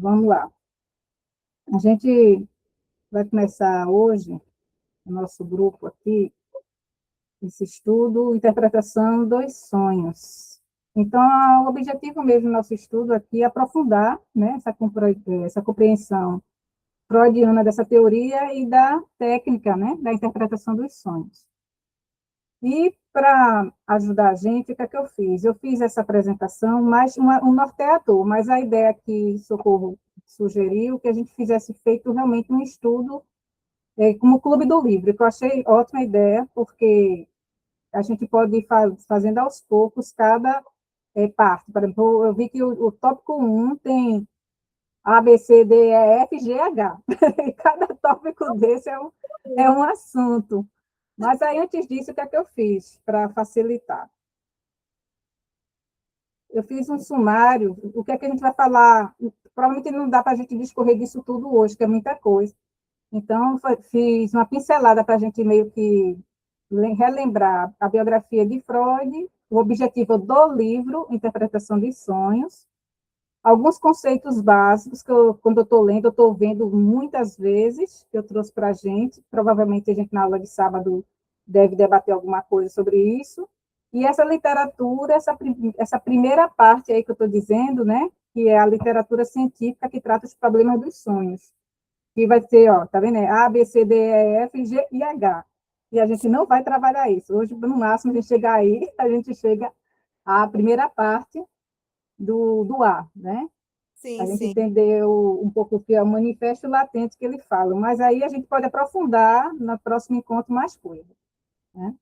vamos lá. A gente vai começar hoje, o nosso grupo aqui, esse estudo, interpretação dos sonhos. Então, o objetivo mesmo do nosso estudo aqui é aprofundar, né, essa compreensão freudiana dessa teoria e da técnica, né, da interpretação dos sonhos. E, para ajudar a gente, o que é que eu fiz? Eu fiz essa apresentação, mais um norteador, mas a ideia que Socorro sugeriu que a gente fizesse feito realmente um estudo como o Clube do Livro, que eu achei ótima ideia, porque a gente pode ir fazendo aos poucos cada parte. Por exemplo, eu vi que o tópico 1 tem A, B, C, D, E, F, G, H. E cada tópico desse é um assunto. Mas aí, antes disso, o que é que eu fiz para facilitar? Eu fiz um sumário, o que é que a gente vai falar? Provavelmente não dá para a gente discorrer disso tudo hoje, que é muita coisa. Então, fiz uma pincelada para a gente meio que relembrar a biografia de Freud, o objetivo do livro, Interpretação de Sonhos, alguns conceitos básicos que quando eu estou lendo, eu estou vendo muitas vezes, que eu trouxe para a gente, provavelmente a gente na aula de sábado deve debater alguma coisa sobre isso, e essa literatura, essa primeira parte aí que eu estou dizendo, né, que é a literatura científica que trata os problemas dos sonhos, que vai ter, ó, tá vendo? A, B, C, D, E, F, G e H. E a gente não vai trabalhar isso. Hoje, no máximo, a gente chegar aí, a gente chega à primeira parte do A, né? A Sim, gente sim. entendeu um pouco o que é o manifesto latente que ele fala, mas aí a gente pode aprofundar no próximo encontro mais coisas, né?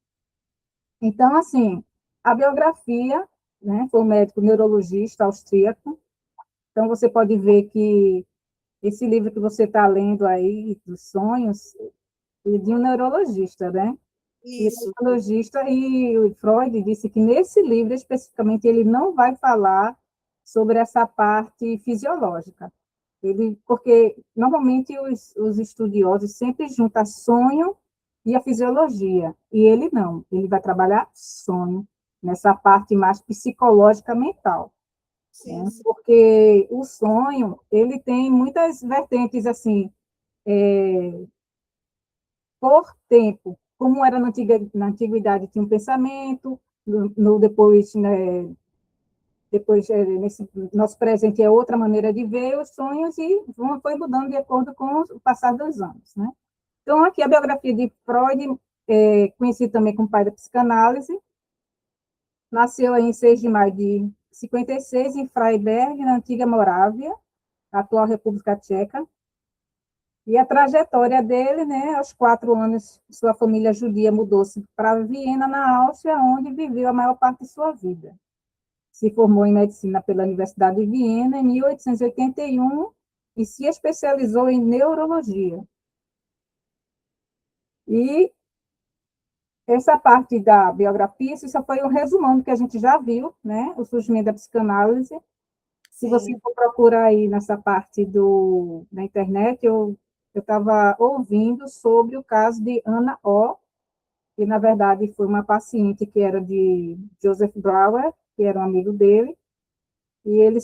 Então, assim, a biografia, né, foi um médico neurologista austríaco, então você pode ver que esse livro que você está lendo aí, dos sonhos, é de um neurologista, né? E o Isso. neurologista, e o Freud disse que nesse livro, especificamente, ele não vai falar sobre essa parte fisiológica. Porque, normalmente, os estudiosos sempre juntam sonho e a fisiologia, e ele não, ele vai trabalhar sonho, nessa parte mais psicológica mental, Sim, né? sim. Porque o sonho, ele tem muitas vertentes, assim, por tempo, como era na antiguidade, tinha um pensamento, depois, né, depois nesse nosso presente é outra maneira de ver os sonhos e foi mudando de acordo com o passar dos anos, né? Então, aqui a biografia de Freud, conhecido também como pai da psicanálise, nasceu em 6 de maio de 56 em Freiberg, na antiga Morávia, atual República Tcheca. E a trajetória dele, né, aos 4 anos, sua família judia mudou-se para Viena, na Áustria, onde viveu a maior parte de sua vida. Se formou em medicina pela Universidade de Viena em 1881 e se especializou em neurologia. E essa parte da biografia, isso só foi um resumão do que a gente já viu, né, o surgimento da psicanálise. Se você Sim. for procurar aí nessa parte da internet, eu estava ouvindo sobre o caso de Anna O, que, na verdade, foi uma paciente que era de Joseph Brauer, que era um amigo dele, e ele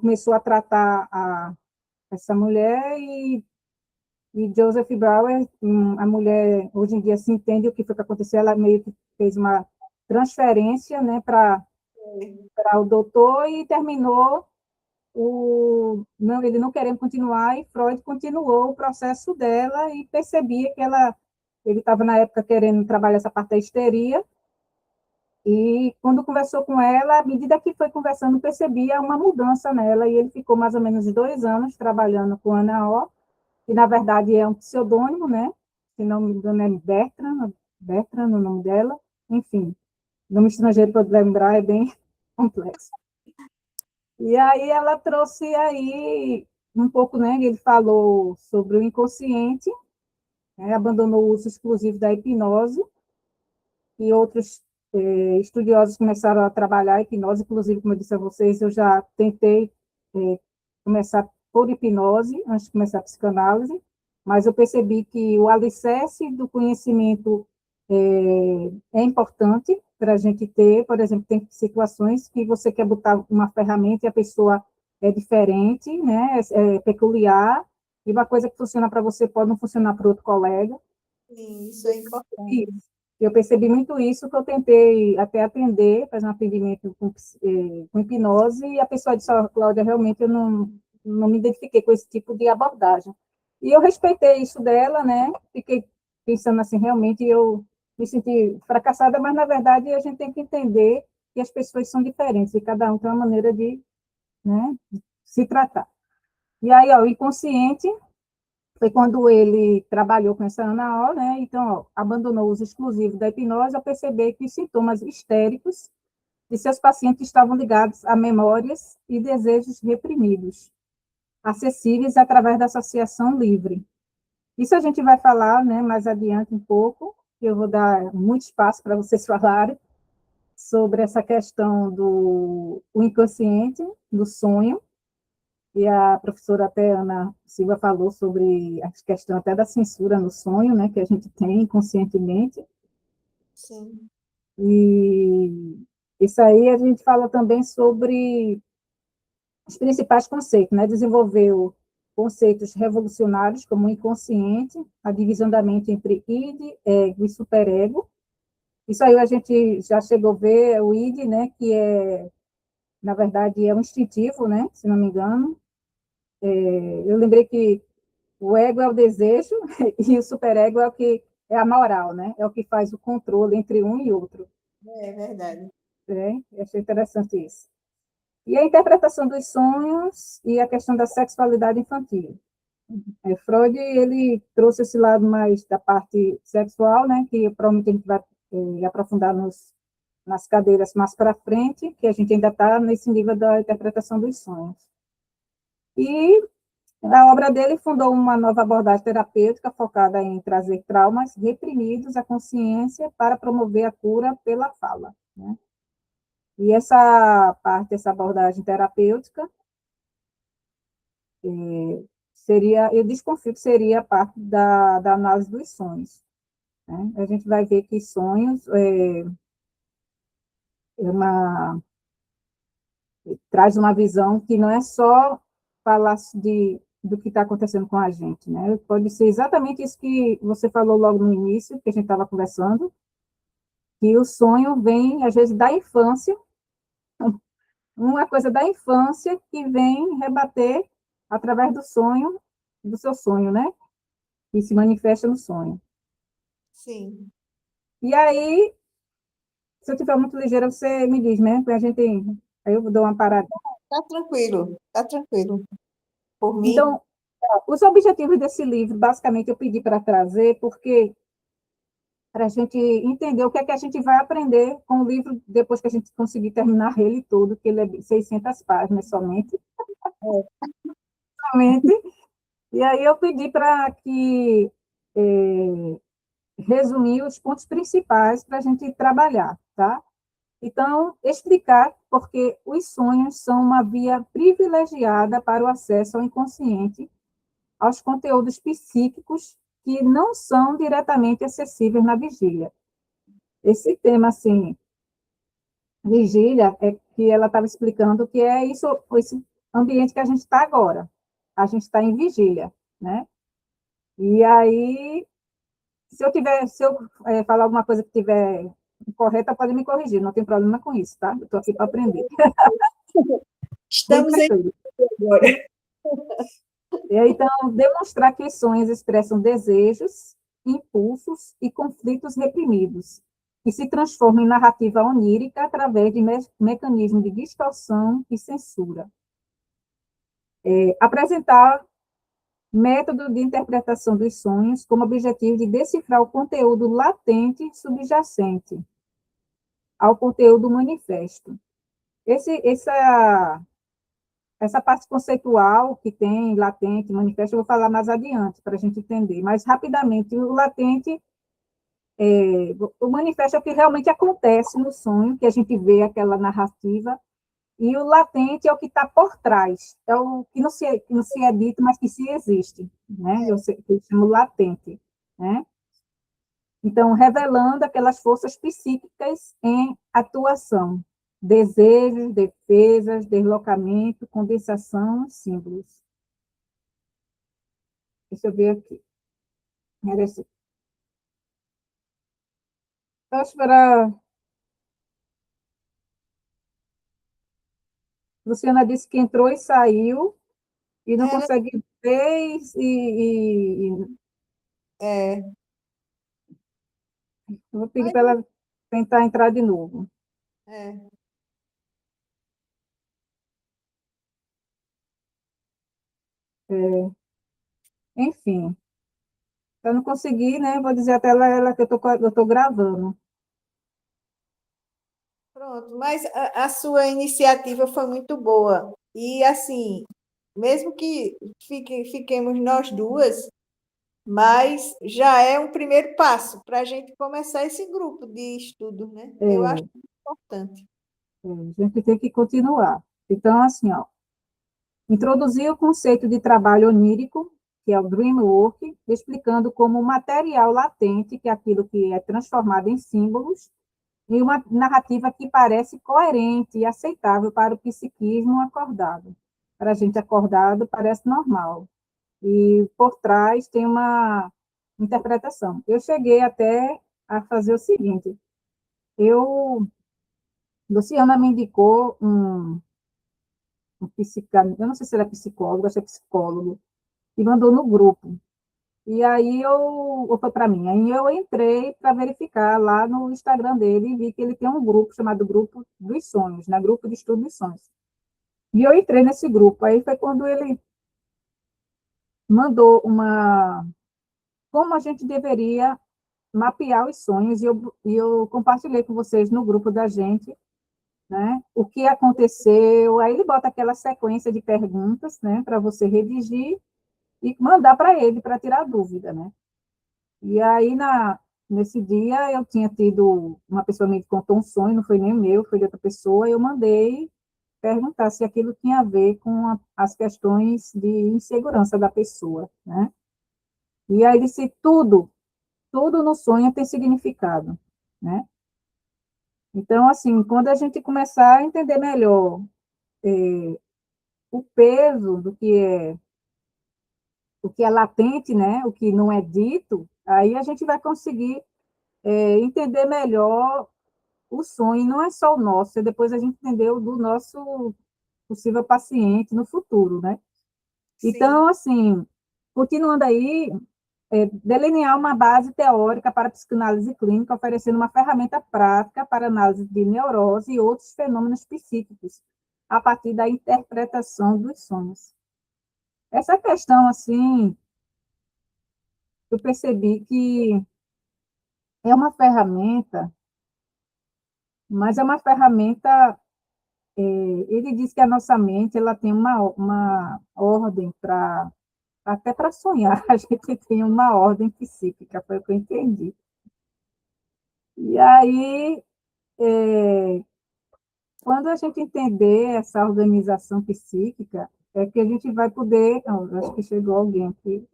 começou a tratar essa mulher e Joseph Brauer, a mulher, hoje em dia se entende o que foi que aconteceu, ela meio que fez uma transferência, né, para o doutor e terminou não, ele não querendo continuar, e Freud continuou o processo dela e percebia que ele estava, na época, querendo trabalhar essa parte da histeria, e quando conversou com ela, à medida que foi conversando, percebia uma mudança nela, e ele ficou mais ou menos 2 anos trabalhando com Ana O, que, na verdade, é um pseudônimo, né? Se não me engano, é Bertrand, o nome dela. Enfim, nome estrangeiro, para lembrar, é bem complexo. E aí ela trouxe aí um pouco, né? Ele falou sobre o inconsciente, né, abandonou o uso exclusivo da hipnose, e outros estudiosos começaram a trabalhar a hipnose, inclusive, como eu disse a vocês, eu já tentei começar por hipnose, antes de começar a psicanálise, mas eu percebi que o alicerce do conhecimento é importante para a gente ter, por exemplo, tem situações que você quer botar uma ferramenta e a pessoa é diferente, né? É peculiar, e uma coisa que funciona para você pode não funcionar para outro colega. Sim, isso é importante. E eu percebi muito isso, que eu tentei até atender, fazer um atendimento com hipnose, e a pessoa disse, oh, Cláudia, realmente eu não me identifiquei com esse tipo de abordagem. E eu respeitei isso dela, né? Fiquei pensando assim, realmente eu me senti fracassada, mas na verdade a gente tem que entender que as pessoas são diferentes e cada um tem uma maneira de, né, se tratar. E aí, ó, o inconsciente foi quando ele trabalhou com essa Ana O, né? Então, ó, abandonou o uso exclusivo da hipnose ao perceber que os sintomas histéricos de seus pacientes estavam ligados a memórias e desejos reprimidos, acessíveis através da associação livre. Isso a gente vai falar, né, mais adiante um pouco, que eu vou dar muito espaço para vocês falarem sobre essa questão do inconsciente, do sonho, e a professora até Ana Silva falou sobre a questão até da censura no sonho, né, que a gente tem inconscientemente, Sim. e isso aí a gente fala também sobre os principais conceitos, né, desenvolveu conceitos revolucionários como o inconsciente, a divisão da mente entre id, ego e superego. Isso aí a gente já chegou a ver o id, né, que é, na verdade, é um instintivo, né, se não me engano. Eu lembrei que o ego é o desejo e o superego é o que é a moral, né? É o que faz o controle entre um e outro. É verdade. Eu achei interessante isso. E a interpretação dos sonhos e a questão da sexualidade infantil. Freud, ele trouxe esse lado mais da parte sexual, né? Que provavelmente a gente vai aprofundar nas cadeiras mais para frente, que a gente ainda está nesse nível da interpretação dos sonhos. E a obra dele fundou uma nova abordagem terapêutica focada em trazer traumas reprimidos à consciência para promover a cura pela fala, né? E essa parte, essa abordagem terapêutica, seria, eu desconfio que seria a parte da análise dos sonhos, né? A gente vai ver que sonhos é uma, traz uma visão que não é só falar do que está acontecendo com a gente, né? Pode ser exatamente isso que você falou logo no início, que a gente estava conversando, que o sonho vem, às vezes, da infância, uma coisa da infância que vem rebater através do sonho, do seu sonho, né? Que se manifesta no sonho. Sim. E aí, se eu estiver muito ligeira, você me diz, né? A gente, aí eu dou uma parada. Tá tranquilo, tá tranquilo. Por mim, Então, os objetivos desse livro, basicamente, eu pedi para trazer, porque para a gente entender o que é que a gente vai aprender com o livro depois que a gente conseguir terminar ele todo, que ele é 600 páginas somente. Somente. E aí eu pedi para que resumir os pontos principais para a gente trabalhar, tá? Então, explicar porque os sonhos são uma via privilegiada para o acesso ao inconsciente, aos conteúdos psíquicos que não são diretamente acessíveis na vigília. Esse tema, assim, vigília, é que ela estava explicando que é isso, esse ambiente que a gente está agora. A gente está em vigília, né? E aí, se eu falar alguma coisa que tiver incorreta, pode me corrigir, não tem problema com isso, tá? Eu estou aqui para aprender. Bem estamos em tranquilo. agora. Então, demonstrar que os sonhos expressam desejos, impulsos e conflitos reprimidos, que se transformam em narrativa onírica através de mecanismos de distorção e censura. Apresentar método de interpretação dos sonhos como objetivo de decifrar o conteúdo latente subjacente ao conteúdo manifesto. Essa parte conceitual que tem latente, manifesto, eu vou falar mais adiante para a gente entender, mas rapidamente, o latente, o manifesto é o que realmente acontece no sonho, que a gente vê aquela narrativa, e o latente é o que está por trás, é o que não se é dito, mas que se existe, né? Eu chamo latente, né? Então, revelando aquelas forças psíquicas em atuação. desejos, defesas, deslocamento, condensação, símbolos. Deixa eu ver aqui. Merece. Acho para... Luciana disse que entrou e saiu, e não Ela, consegue ver, é, eu vou pedir mas, para ela tentar entrar de novo. é, É, enfim, se eu não conseguir, né, vou dizer até ela que eu estou gravando. pronto. Mas a sua iniciativa foi muito boa. E, assim, mesmo que fiquemos nós duas, mas já é um primeiro passo para a gente começar esse grupo de estudo, né? Eu acho É, importante. a gente tem que continuar. Então, assim, ó, introduzir o conceito de trabalho onírico, que é o dream work, explicando como material latente, que é aquilo que é transformado em símbolos, e uma narrativa que parece coerente e aceitável para o psiquismo acordado. Para a gente acordado, parece normal. E por trás tem uma interpretação. Eu cheguei até a fazer o seguinte: Luciana me indicou um psicólogo, eu não sei se ele é psicólogo, acho que é psicólogo, e mandou no grupo. E aí ou foi para mim, aí eu entrei para verificar lá no Instagram dele e vi que ele tem um grupo chamado Grupo dos Sonhos, né? Grupo de Estudo dos Sonhos. E eu entrei nesse grupo, aí foi quando ele mandou como a gente deveria mapear os sonhos, e eu compartilhei com vocês no grupo da gente, né? O que aconteceu, aí ele bota aquela sequência de perguntas, né, para você redigir e mandar para ele, para tirar dúvida, né? E aí, nesse dia, eu tinha tido, uma pessoa me contou um sonho, não foi nem meu, foi de outra pessoa, e eu mandei perguntar se aquilo tinha a ver com as questões de insegurança da pessoa, né? E aí disse, tudo no sonho tem significado, né? Então, assim, quando a gente começar a entender melhor o peso o que é latente, né? O que não é dito, aí a gente vai conseguir entender melhor o sonho, não é só o nosso, depois a gente entendeu do nosso possível paciente no futuro, né? Sim, Então, assim, continuando aí, delinear uma base teórica para a psicanálise clínica, oferecendo uma ferramenta prática para análise de neurose e outros fenômenos psíquicos, a partir da interpretação dos sonhos. Essa questão, assim, eu percebi que é uma ferramenta, mas é uma ferramenta, ele diz que a nossa mente, ela tem uma ordem para, até para sonhar, a gente tem uma ordem psíquica, foi o que eu entendi. E aí, é, quando a gente entender essa organização psíquica, é que a gente vai poder. Oh, acho que chegou alguém aqui,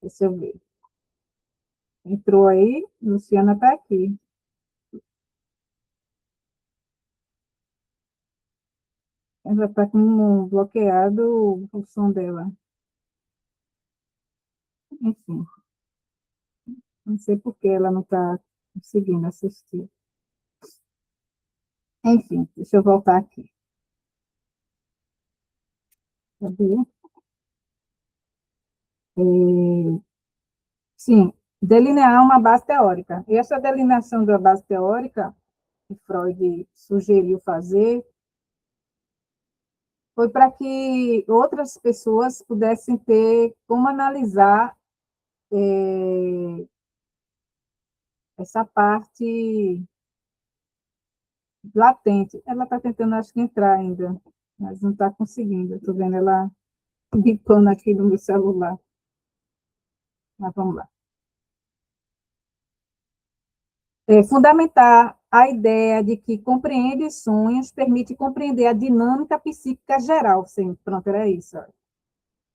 deixa eu ver. Entrou aí, Luciana está aqui. Ela está com bloqueado o som dela. Enfim, não sei por que ela não está conseguindo assistir. Enfim, deixa eu voltar aqui. Cadê? Sim, delinear uma base teórica. E essa delineação da base teórica, que Freud sugeriu fazer, foi para que outras pessoas pudessem ter como analisar essa parte latente. Ela está tentando, acho que, entrar ainda, mas não está conseguindo. Estou vendo ela bipando aqui no meu celular. Mas vamos lá. Fundamentar a ideia de que compreende os sonhos permite compreender a dinâmica psíquica geral. Sim, pronto, era isso.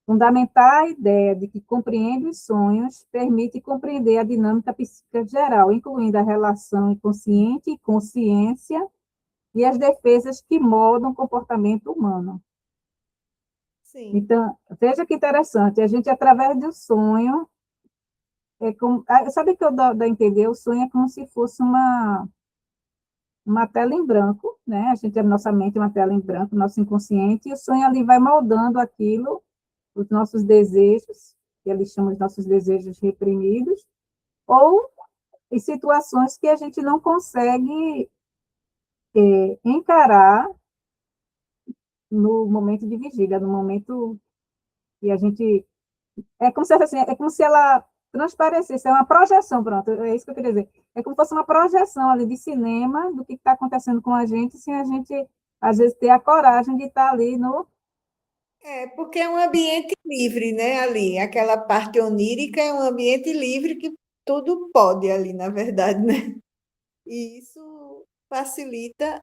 Fundamentar a ideia de que compreende os sonhos permite compreender a dinâmica psíquica geral, incluindo a relação inconsciente e consciência e as defesas que moldam o comportamento humano. Sim. Então, veja que interessante, a gente, através do sonho, sabe o que eu dou a entender? O sonho é como se fosse uma tela em branco, né? A gente, a nossa mente é uma tela em branco, nosso inconsciente, e o sonho ali vai moldando aquilo, os nossos desejos, que eles chamam de nossos desejos reprimidos, ou em situações que a gente não consegue encarar no momento de vigília, no momento que a gente... é como se ela transparecesse, é uma projeção, pronto, é isso que eu queria dizer. É como se fosse uma projeção ali de cinema do que está acontecendo com a gente, sem a gente, às vezes, ter a coragem de estar ali no... Porque é um ambiente livre, né? Ali, aquela parte onírica é um ambiente livre que tudo pode ali, na verdade, né? E isso facilita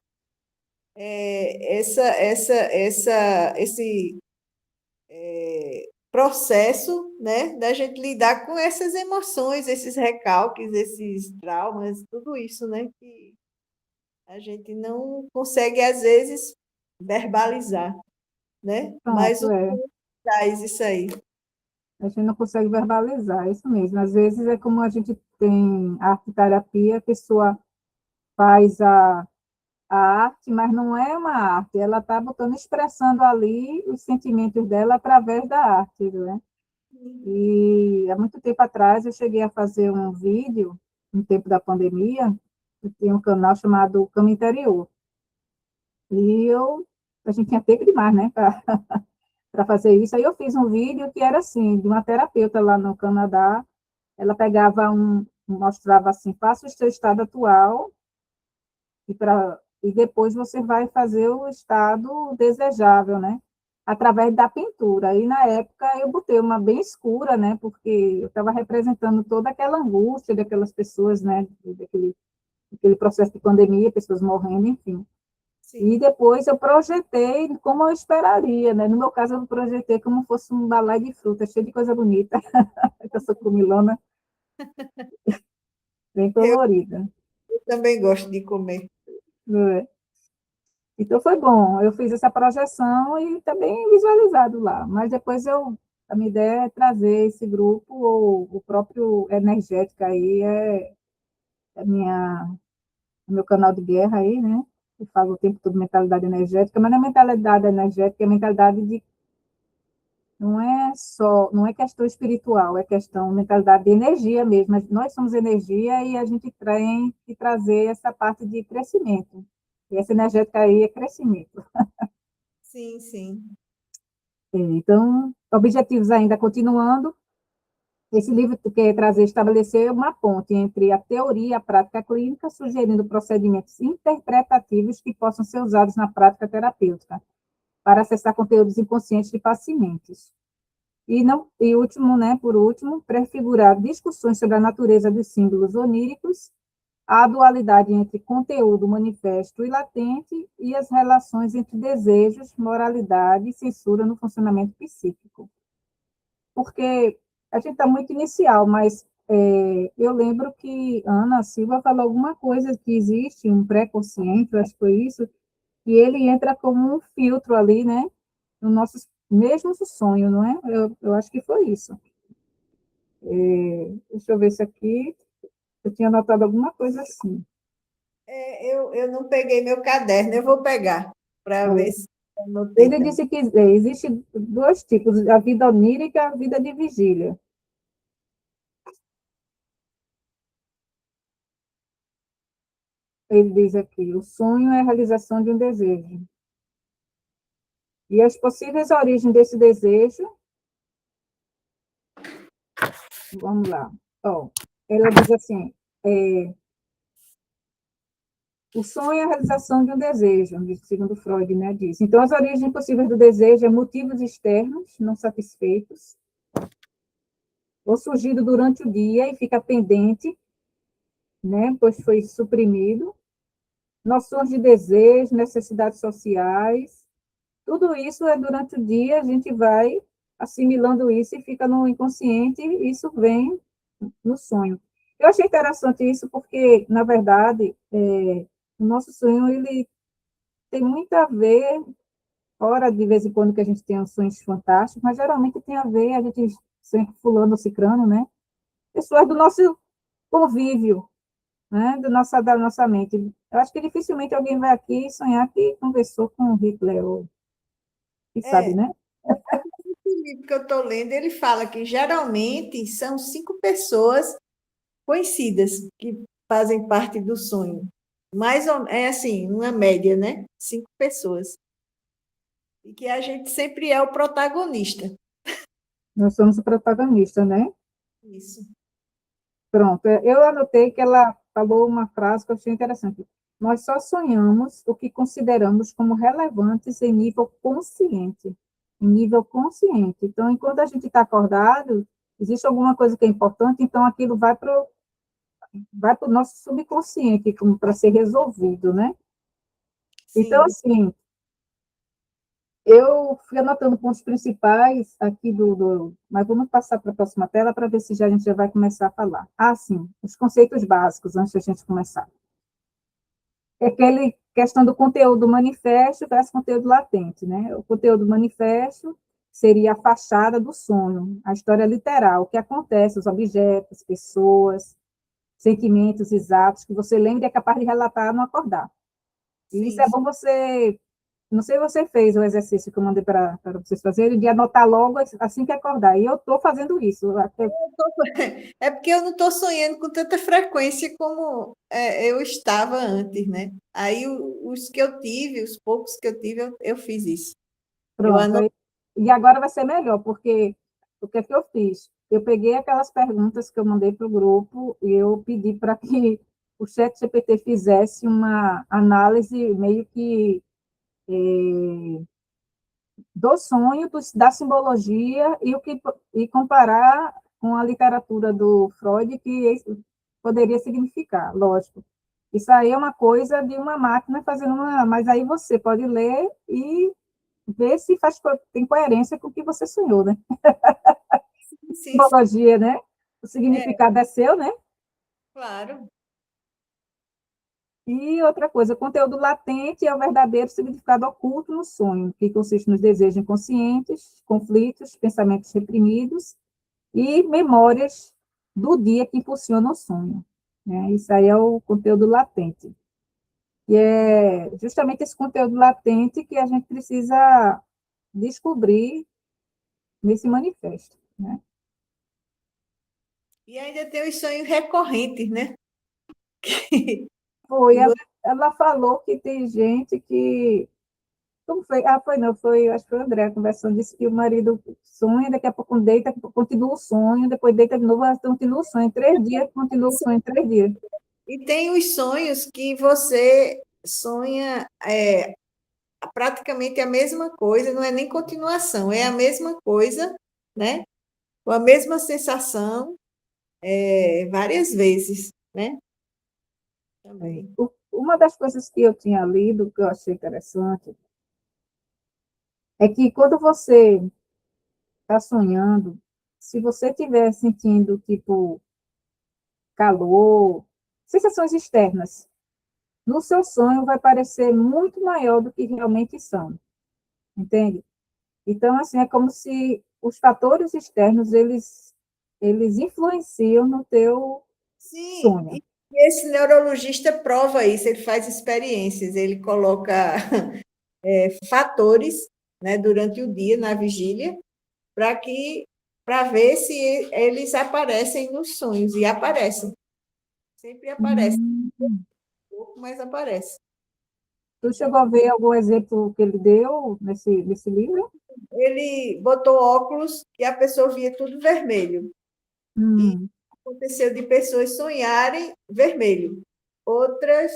esse processo, né, da gente lidar com essas emoções, esses recalques, esses traumas, tudo isso, né, que a gente não consegue às vezes verbalizar, né? Mas Pronto, o corpo traz isso aí. a gente não consegue verbalizar, é isso mesmo. Às vezes é como a gente tem arte-terapia, a pessoa faz a arte, mas não é uma arte, ela está botando, expressando ali os sentimentos dela através da arte, né? E há muito tempo atrás eu cheguei a fazer um vídeo, no tempo da pandemia, eu tinha um canal chamado Cama Interior, e a gente tinha tempo demais, né, para fazer isso, aí eu fiz um vídeo que era assim, de uma terapeuta lá no Canadá, ela pegava mostrava assim, faça o seu estado atual, e depois você vai fazer o estado desejável, né? Através da pintura. E na época eu botei uma bem escura, né? Porque eu estava representando toda aquela angústia daquelas pessoas, né? Daquele processo de pandemia, pessoas morrendo, enfim. E Sim. depois eu projetei como eu esperaria, né? No meu caso, eu projetei como fosse um balai de frutas, cheio de coisa bonita. Eu sou comilona, bem Eu colorida. também gosto de comer. Né? Então foi bom, eu fiz essa projeção e está bem visualizado lá. Mas depois a minha ideia é trazer esse grupo, ou o próprio Energética aí, é o meu canal de guerra aí, né? Eu falo o tempo todo mentalidade energética, mas não é mentalidade energética, é mentalidade de... Não é questão espiritual, é questão, mentalidade de energia mesmo. Mas nós somos energia e a gente tem que trazer essa parte de crescimento. E essa energética aí é crescimento. Sim, sim. Então, objetivos ainda continuando, esse livro quer trazer, estabelecer uma ponte entre a teoria e a prática clínica, sugerindo procedimentos interpretativos que possam ser usados na prática terapêutica, para acessar conteúdos inconscientes de pacientes. E, não, e último, né, por último, prefigurar discussões sobre a natureza dos símbolos oníricos, a dualidade entre conteúdo manifesto e latente, e as relações entre desejos, moralidade e censura no funcionamento psíquico. Porque a gente está muito inicial, mas eu lembro que Ana Silva falou alguma coisa, que existe um pré-consciente, acho que foi isso, e ele entra como um filtro ali, né, no nosso mesmo sonho, não é? Eu acho que foi isso. Deixa eu ver se aqui, eu tinha anotado alguma coisa assim. Eu não peguei meu caderno, eu vou pegar para ver É. se eu anotei Ele também. disse que existe dois tipos, a vida onírica e a vida de vigília. Ele diz aqui, o sonho é a realização de um desejo. E as possíveis origens desse desejo, vamos lá. Ó, ela diz assim, é, o sonho é a realização de um desejo, segundo Freud, né, diz. Então, as origens possíveis do desejo é motivos externos não satisfeitos, ou surgido durante o dia e fica pendente, né, pois foi suprimido, noções de desejo, necessidades sociais, tudo isso é durante o dia, a gente vai assimilando isso e fica no inconsciente, e isso vem no sonho. Eu achei interessante isso porque, na verdade, o nosso sonho, ele tem muito a ver, fora de vez em quando que a gente tem uns sonhos fantásticos, mas geralmente tem a ver, a gente sonha com fulano ou cicrano, né? Pessoas do nosso convívio, né? Da nossa mente. Eu acho que dificilmente alguém vai aqui sonhar que conversou com Hitler, ou que sabe, É, né? esse livro que eu estou lendo, ele fala que geralmente são 5 pessoas conhecidas que fazem parte do sonho. É assim, uma média, né? 5 pessoas. E que a gente sempre é o protagonista. Nós somos o protagonista, né? Isso. Pronto, eu anotei que ela falou uma frase que eu achei interessante. Nós só sonhamos o que consideramos como relevantes em nível consciente. Em nível consciente. Então, enquanto a gente está acordado, existe alguma coisa que é importante, então aquilo vai para o nosso subconsciente, como para ser resolvido, né? Então, Sim. assim, eu fui anotando pontos principais aqui mas vamos passar para a próxima tela para ver se a gente já vai começar a falar. Ah, sim, os conceitos básicos, antes da gente começar. É aquele questão do conteúdo manifesto versus conteúdo latente, né? O conteúdo manifesto seria a fachada do sonho, a história literal, o que acontece, os objetos, pessoas, sentimentos exatos que você lembra e é capaz de relatar no acordar. E isso Sim, é bom você, não sei se você fez o exercício que eu mandei para vocês fazerem, de anotar logo assim que acordar. E eu estou fazendo isso. é porque eu não estou sonhando com tanta frequência como eu estava antes, né? Aí os que eu tive, os poucos que eu tive, eu fiz isso. Eu Pronto. anotei. E agora vai ser melhor, porque o que é que eu fiz? Eu peguei aquelas perguntas que eu mandei para o grupo e eu pedi para que o chat GPT fizesse uma análise meio que do sonho, da simbologia e comparar com a literatura do Freud, que isso poderia significar, lógico. Isso aí é uma coisa de uma máquina fazendo uma. Mas aí você pode ler e ver se tem coerência com o que você sonhou, né? Sim, sim, Simbologia, né? O é, significado é seu, né? claro. E outra coisa, o conteúdo latente é o verdadeiro significado oculto no sonho, que consiste nos desejos inconscientes, conflitos, pensamentos reprimidos e memórias do dia que impulsionam o sonho. Né? Isso aí é o conteúdo latente. E é justamente esse conteúdo latente que a gente precisa descobrir nesse manifesto. Né? E ainda tem os sonhos recorrentes, né? Foi, E você ela falou que tem gente que. Como foi? Ah, foi não, foi, acho que foi o André conversando, disse que o marido sonha, daqui a pouco deita, continua o sonho, depois deita de novo, continua o sonho. Em 3 dias, continua o sonho em 3 dias. E tem os sonhos que você sonha praticamente a mesma coisa, não é nem continuação, é a mesma coisa, né? Com a mesma sensação, várias vezes, né? Também. Uma das coisas que eu tinha lido, que eu achei interessante, é que quando você está sonhando, se você estiver sentindo, tipo, calor, sensações externas, no seu sonho vai parecer muito maior do que realmente são, entende? Então, assim, é como se os fatores externos, eles influenciam no teu Sim, sonho. e esse neurologista prova isso, ele faz experiências, ele coloca fatores, né, durante o dia, na vigília, para ver se eles aparecem nos sonhos, e aparecem, sempre aparecem, Hum. pouco, mas aparece. Tu Então, chegou a ver algum exemplo que ele deu nesse livro? ele botou óculos e a pessoa via tudo vermelho. E Hum. aconteceu de pessoas sonharem vermelho. Outras,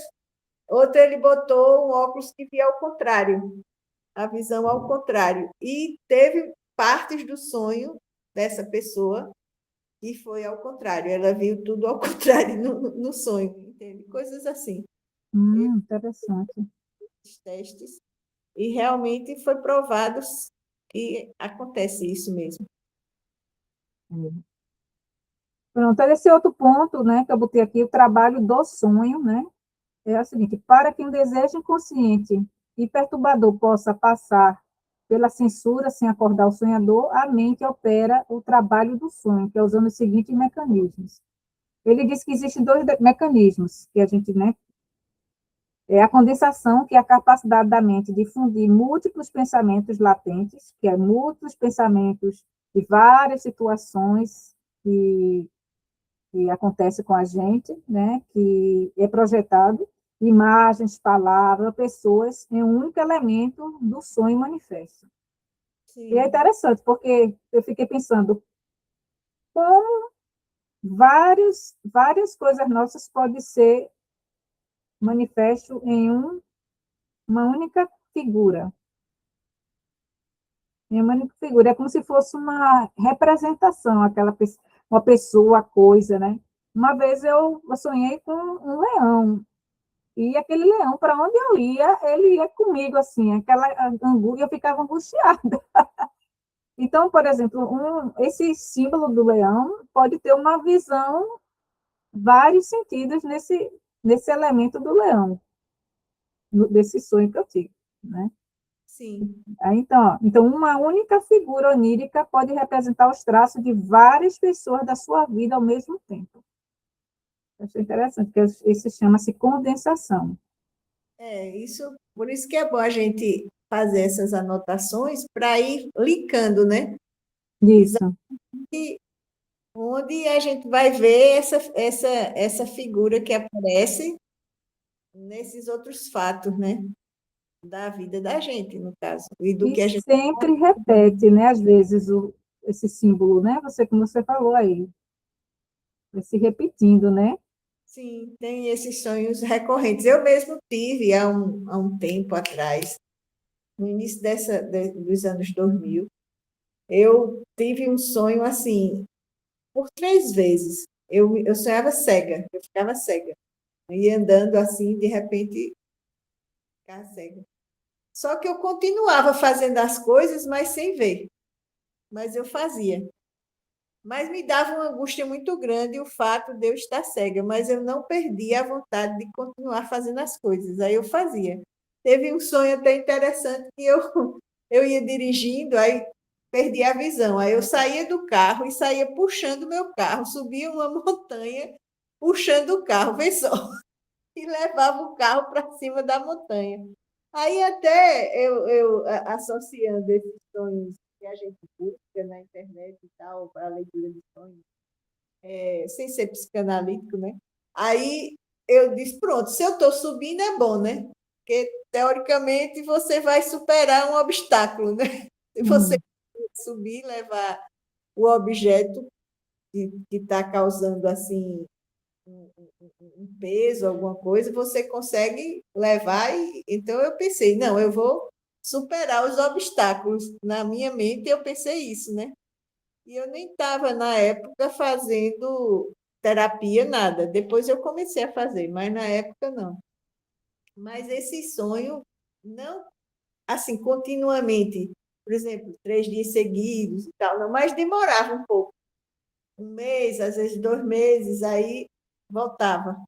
outra ele botou um óculos que via ao contrário, a visão ao contrário. E teve partes do sonho dessa pessoa que foi ao contrário. Ela viu tudo ao contrário no sonho, entende? Coisas assim. Interessante. Esses testes. E realmente foi provado que acontece isso mesmo. É. Pronto, esse outro ponto, né, que eu botei aqui, o trabalho do sonho, né, é o seguinte, para que um desejo inconsciente e perturbador possa passar pela censura sem acordar o sonhador, a mente opera o trabalho do sonho, que é usando os seguintes mecanismos. Ele diz que existem dois mecanismos que a gente, né, é a condensação, que é a capacidade da mente de fundir múltiplos pensamentos latentes, que é múltiplos pensamentos de várias situações que acontecem com a gente, né, que é projetado, imagens, palavras, pessoas, em um único elemento do sonho manifesto. Sim. E é interessante, porque eu fiquei pensando como várias coisas nossas podem ser manifesto em uma única figura. Em uma única figura. É como se fosse uma representação, uma pessoa, coisa, né? Uma vez eu sonhei com um leão, e aquele leão, para onde eu ia, ele ia comigo, assim, aquela angústia, eu ficava angustiada. Então, por exemplo, esse símbolo do leão pode ter uma visão, vários sentidos nesse elemento do leão, desse sonho que eu tive, né? Sim. Aí, então, uma única figura onírica pode representar os traços de várias pessoas da sua vida ao mesmo tempo. Eu achei interessante, porque isso chama-se condensação. Por isso que é bom a gente fazer essas anotações para ir linkando, né? Isso. Exatamente onde a gente vai ver essa figura que aparece nesses outros fatos, né? Da vida da gente, no caso, e do E que a gente... sempre repete, né, às vezes, esse símbolo, né? Como você falou aí, vai se repetindo, né? Sim, tem esses sonhos recorrentes. Eu mesmo tive há um tempo atrás, no início dos anos 2000, eu tive um sonho assim, por 3 vezes. Eu sonhava cega, eu ficava cega. Eu ia andando assim, de repente, ficava cega. Só que eu continuava fazendo as coisas, mas sem ver. Mas eu fazia. Mas me dava uma angústia muito grande o fato de eu estar cega, mas eu não perdia a vontade de continuar fazendo as coisas. Aí eu fazia. Teve um sonho até interessante que eu ia dirigindo, aí perdi a visão. Aí eu saía do carro e saía puxando o meu carro, subia uma montanha, puxando o carro, vê só, e levava o carro para cima da montanha. Aí até associando esses sonhos que a gente busca na internet e tal, para a leitura de sonhos, sem ser psicanalítico, né? Aí eu disse, pronto, se eu estou subindo é bom, né? Porque, teoricamente, você vai superar um obstáculo, né? Se você subir e levar o objeto que está causando, assim, um peso, alguma coisa, você consegue levar. Então, eu pensei, não, eu vou superar os obstáculos. Na minha mente, eu pensei isso, né? E eu nem estava, na época, fazendo terapia, nada. Depois eu comecei a fazer, mas na época não. Mas esse sonho, não assim, continuamente, por exemplo, 3 dias seguidos e tal, não, mas demorava um pouco. Um mês, às vezes 2 meses, aí voltava.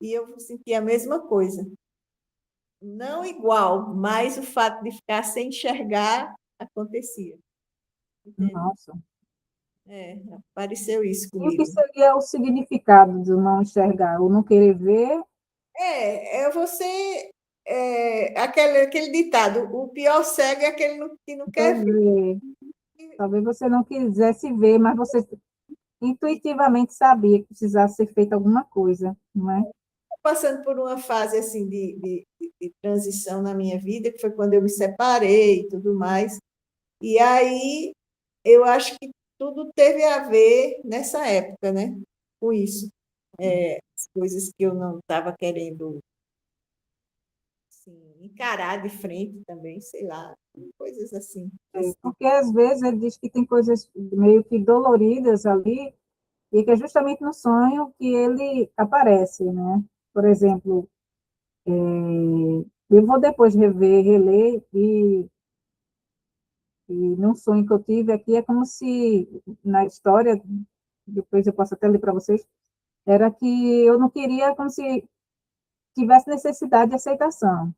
E eu sentia a mesma coisa. Não igual, mas o fato de ficar sem enxergar acontecia. Entende? Nossa. Apareceu isso E o que comigo. seria o significado do não enxergar? O não querer ver? Você. Aquele ditado: o pior cego é aquele que não Quer quer ver. ver. Talvez você não quisesse ver, mas você intuitivamente sabia que precisava ser feita alguma coisa, não é? Passando por uma fase assim de transição na minha vida, que foi quando eu me separei e tudo mais. E aí eu acho que tudo teve a ver nessa época, né? Com isso. As coisas que eu não estava querendo assim, encarar de frente também, sei lá, coisas assim. Porque às vezes ele diz que tem coisas meio que doloridas ali, e que é justamente no sonho que ele aparece, né? Por exemplo, eu vou depois rever, reler, e num sonho que eu tive aqui, é como se, na história, depois eu posso até ler para vocês, era que eu não queria, como se tivesse necessidade de aceitação.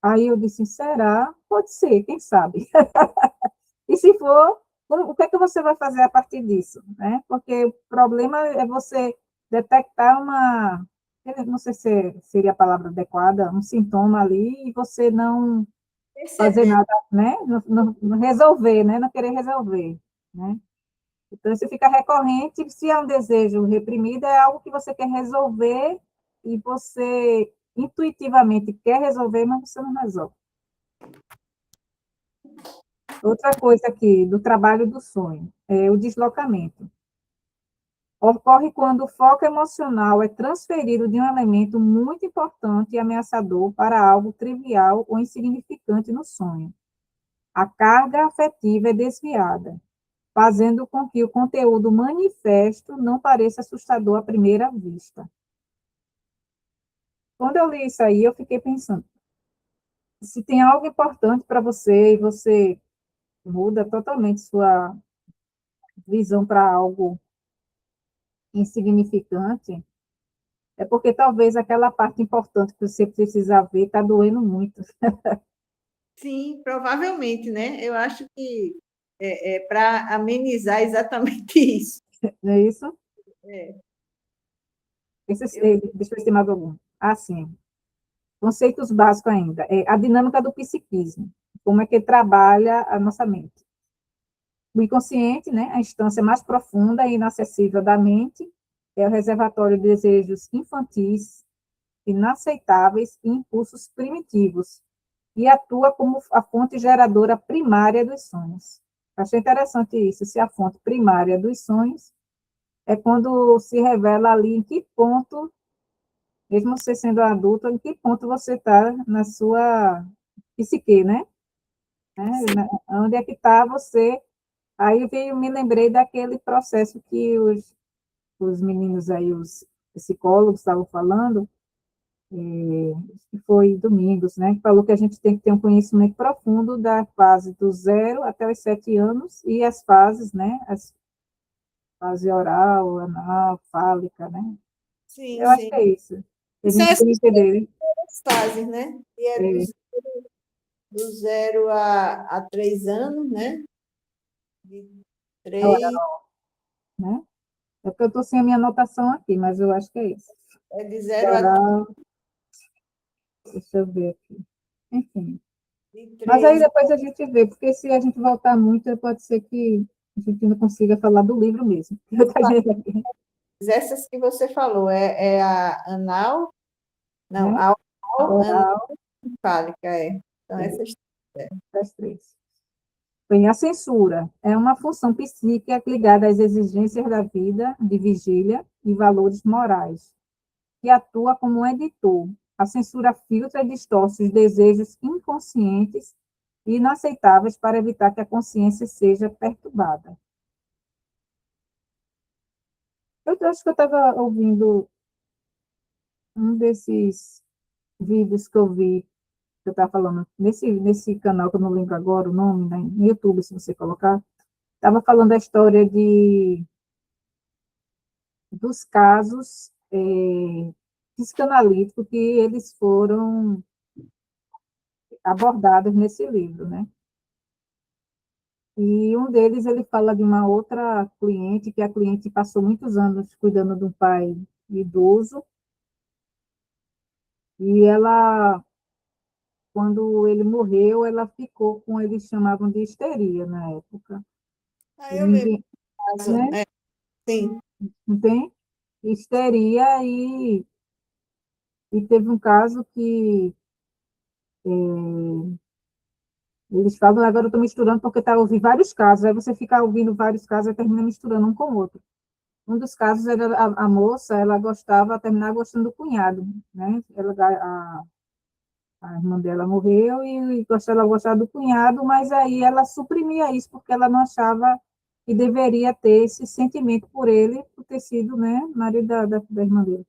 Aí eu disse, será? Pode ser, quem sabe? E se for, o que é que você vai fazer a partir disso, né? Porque o problema é você detectar eu não sei se seria a palavra adequada, um sintoma ali, e você não fazer Perceber. nada, né? Não resolver, né? Não querer resolver, né? Então, isso fica recorrente, se é um desejo reprimido, é algo que você quer resolver e você intuitivamente quer resolver, mas você não resolve. Outra coisa aqui, do trabalho do sonho, é o deslocamento. Ocorre quando o foco emocional é transferido de um elemento muito importante e ameaçador para algo trivial ou insignificante no sonho. A carga afetiva é desviada, fazendo com que o conteúdo manifesto não pareça assustador à primeira vista. Quando eu li isso aí, eu fiquei pensando, se tem algo importante para você e você muda totalmente sua visão para algo insignificante, é porque talvez aquela parte importante que você precisa ver está doendo muito. Sim, provavelmente, né? Eu acho que é para amenizar exatamente isso. Não é isso? É, eu, Deixa eu ver se tem mais algum. Ah, sim. Conceitos básicos ainda. É a dinâmica do psiquismo. Como é que ele trabalha a nossa mente. O inconsciente, né, a instância mais profunda e inacessível da mente, é o reservatório de desejos infantis, inaceitáveis e impulsos primitivos, e atua como a fonte geradora primária dos sonhos. Achei interessante isso, se a fonte primária dos sonhos é quando se revela ali em que ponto, mesmo você sendo adulto, em que ponto você está na sua psique, né? Onde é que está você. Aí me lembrei daquele processo que os meninos aí, os psicólogos estavam falando, que foi Domingos, né, que falou que a gente tem que ter um conhecimento profundo da fase do 0 até os 7 anos e as fases, né, as fase oral, anal, fálica, né? sim, Eu acho sim. que é isso. A São gente tem que essas entender, fases, né? E é é, do 0 a 3 anos, né? De três, oral, né? É porque eu estou sem a minha anotação aqui, mas eu acho que é isso. é de 0 a Oral, deixa eu ver aqui. Enfim. de Mas aí 3. depois a gente vê, porque se a gente voltar muito, pode ser que a gente não consiga falar do livro mesmo. Essas que você falou, é a anal, não, Né? a oral, Oral, anencefálica, é. Então, é, essas. das três. Bem, a censura é uma função psíquica ligada às exigências da vida, de vigília e valores morais, que atua como um editor. A censura filtra e distorce os desejos inconscientes e inaceitáveis para evitar que a consciência seja perturbada. Eu acho que eu estava ouvindo um desses vídeos que eu vi, que eu estava falando, nesse canal, que eu não lembro agora o nome, né, no YouTube, se você colocar, estava falando a história dos casos psicanalíticos que eles foram abordados nesse livro, né? E um deles, ele fala de uma outra cliente, que a cliente passou muitos anos cuidando de um pai idoso, e ela, quando ele morreu, ela ficou com, eles chamavam de histeria na época. Ah, E eu lembro ninguém, do caso. né? É, sim. Não tem? Histeria e teve um caso que eles falam, agora eu estou misturando porque tá ouvindo vários casos, aí você fica ouvindo vários casos e termina misturando um com o outro. Um dos casos era a moça, ela gostava, terminava gostando do cunhado, né? A irmã dela morreu e ela gostava do cunhado, mas aí ela suprimia isso porque ela não achava que deveria ter esse sentimento por ele, por ter sido, né, marido da irmã dele,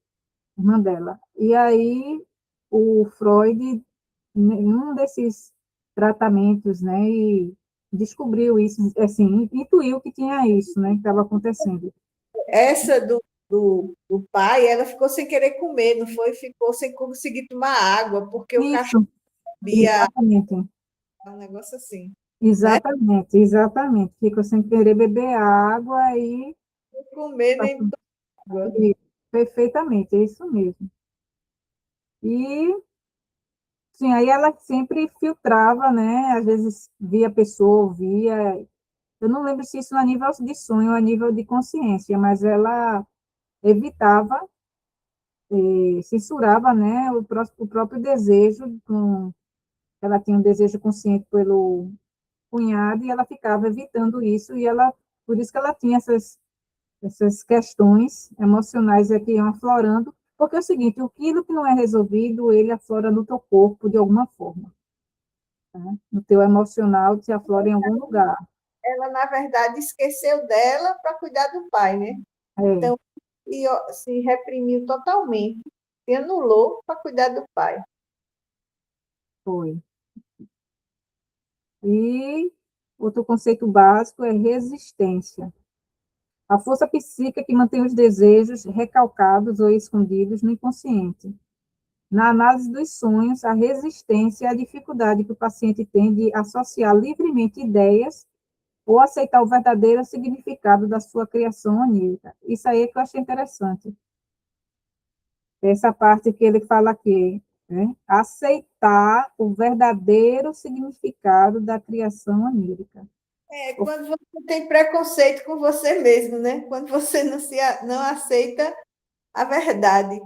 irmã dela. E aí o Freud, em um desses tratamentos, né, e descobriu isso, assim, intuiu que tinha isso, né, que estava acontecendo. Essa do pai, ela ficou sem querer comer, não foi? Ficou sem conseguir tomar água, porque o cachorro Isso, bebia Exatamente, um negócio assim, né? exatamente, exatamente. Fico sem querer beber água e Não comer nem água. e- perfeitamente, é isso mesmo. E sim, aí ela sempre filtrava, né? Às vezes via a pessoa, ouvia. Eu não lembro se isso a nível de sonho ou a nível de consciência, mas ela evitava, censurava, né, o próprio desejo, ela tinha um desejo consciente pelo cunhado e ela ficava evitando isso, e ela, por isso que ela tinha essas questões emocionais que iam aflorando, porque é o seguinte, aquilo que não é resolvido, ele aflora no teu corpo de alguma forma, né? No teu emocional, te aflora em algum lugar. Ela, na verdade, esqueceu dela para cuidar do pai, né? É, Então, se reprimiu totalmente, se anulou para cuidar do pai. foi. E outro conceito básico é resistência. A força psíquica que mantém os desejos recalcados ou escondidos no inconsciente. Na análise dos sonhos, a resistência é a dificuldade que o paciente tem de associar livremente ideias ou aceitar o verdadeiro significado da sua criação onírica. Isso aí é que eu achei interessante. Essa parte que ele fala aqui, né? Aceitar o verdadeiro significado da criação onírica. É quando você tem preconceito com você mesmo, né? Quando você não aceita a verdade.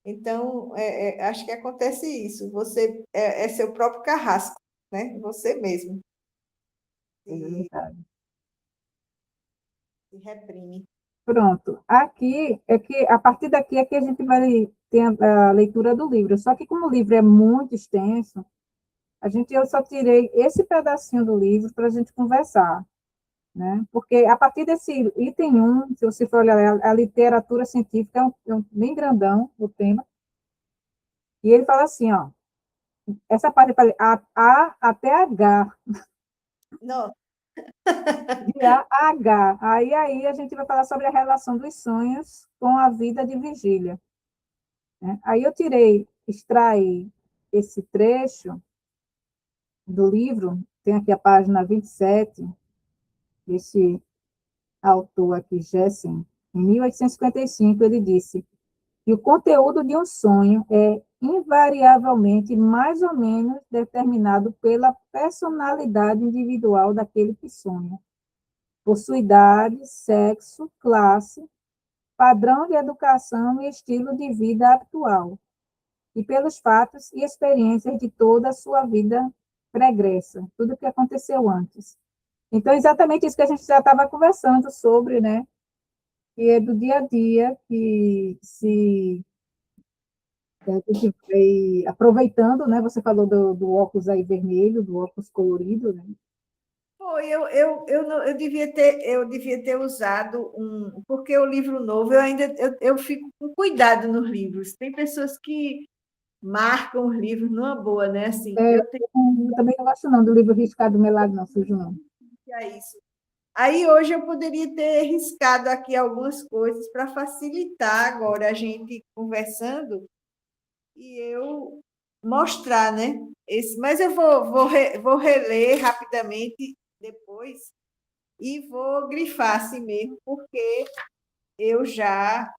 Então, acho que acontece isso. Você é seu próprio carrasco, né? Você mesmo É se, verdade. se reprime. Pronto. Aqui é que a partir daqui é que a gente vai ter a leitura do livro. Só que como o livro é muito extenso, eu só tirei esse pedacinho do livro para a gente conversar, né? Porque a partir desse item um, se você for olhar a literatura científica, é bem grandão o tema, e ele fala assim, ó, essa parte A até H, Não, de A a H. Aí a gente vai falar sobre a relação dos sonhos com a vida de vigília, né? Aí eu extraí esse trecho do livro, tem aqui a página 27, esse autor aqui, Jessen, em 1855, ele disse que o conteúdo de um sonho é invariavelmente mais ou menos determinado pela personalidade individual daquele que sonha, por sua idade, sexo, classe, padrão de educação e estilo de vida atual, e pelos fatos e experiências de toda a sua vida pregressa, tudo o que aconteceu antes. Então, exatamente isso que a gente já estava conversando sobre, né? Que é do dia a dia, que se a gente vai aproveitando, né? Você falou do óculos aí vermelho, do óculos colorido, né? foi, eu devia ter usado porque o livro novo eu fico com cuidado nos livros. Tem pessoas que marcam os livros numa boa, né? Assim, É, eu tenho eu também não gosto não do livro riscado melado, não, sujo não. que é isso. Aí hoje eu poderia ter riscado aqui algumas coisas para facilitar agora a gente conversando e eu mostrar, né? Mas eu vou reler rapidamente depois e vou grifar assim mesmo, porque eu já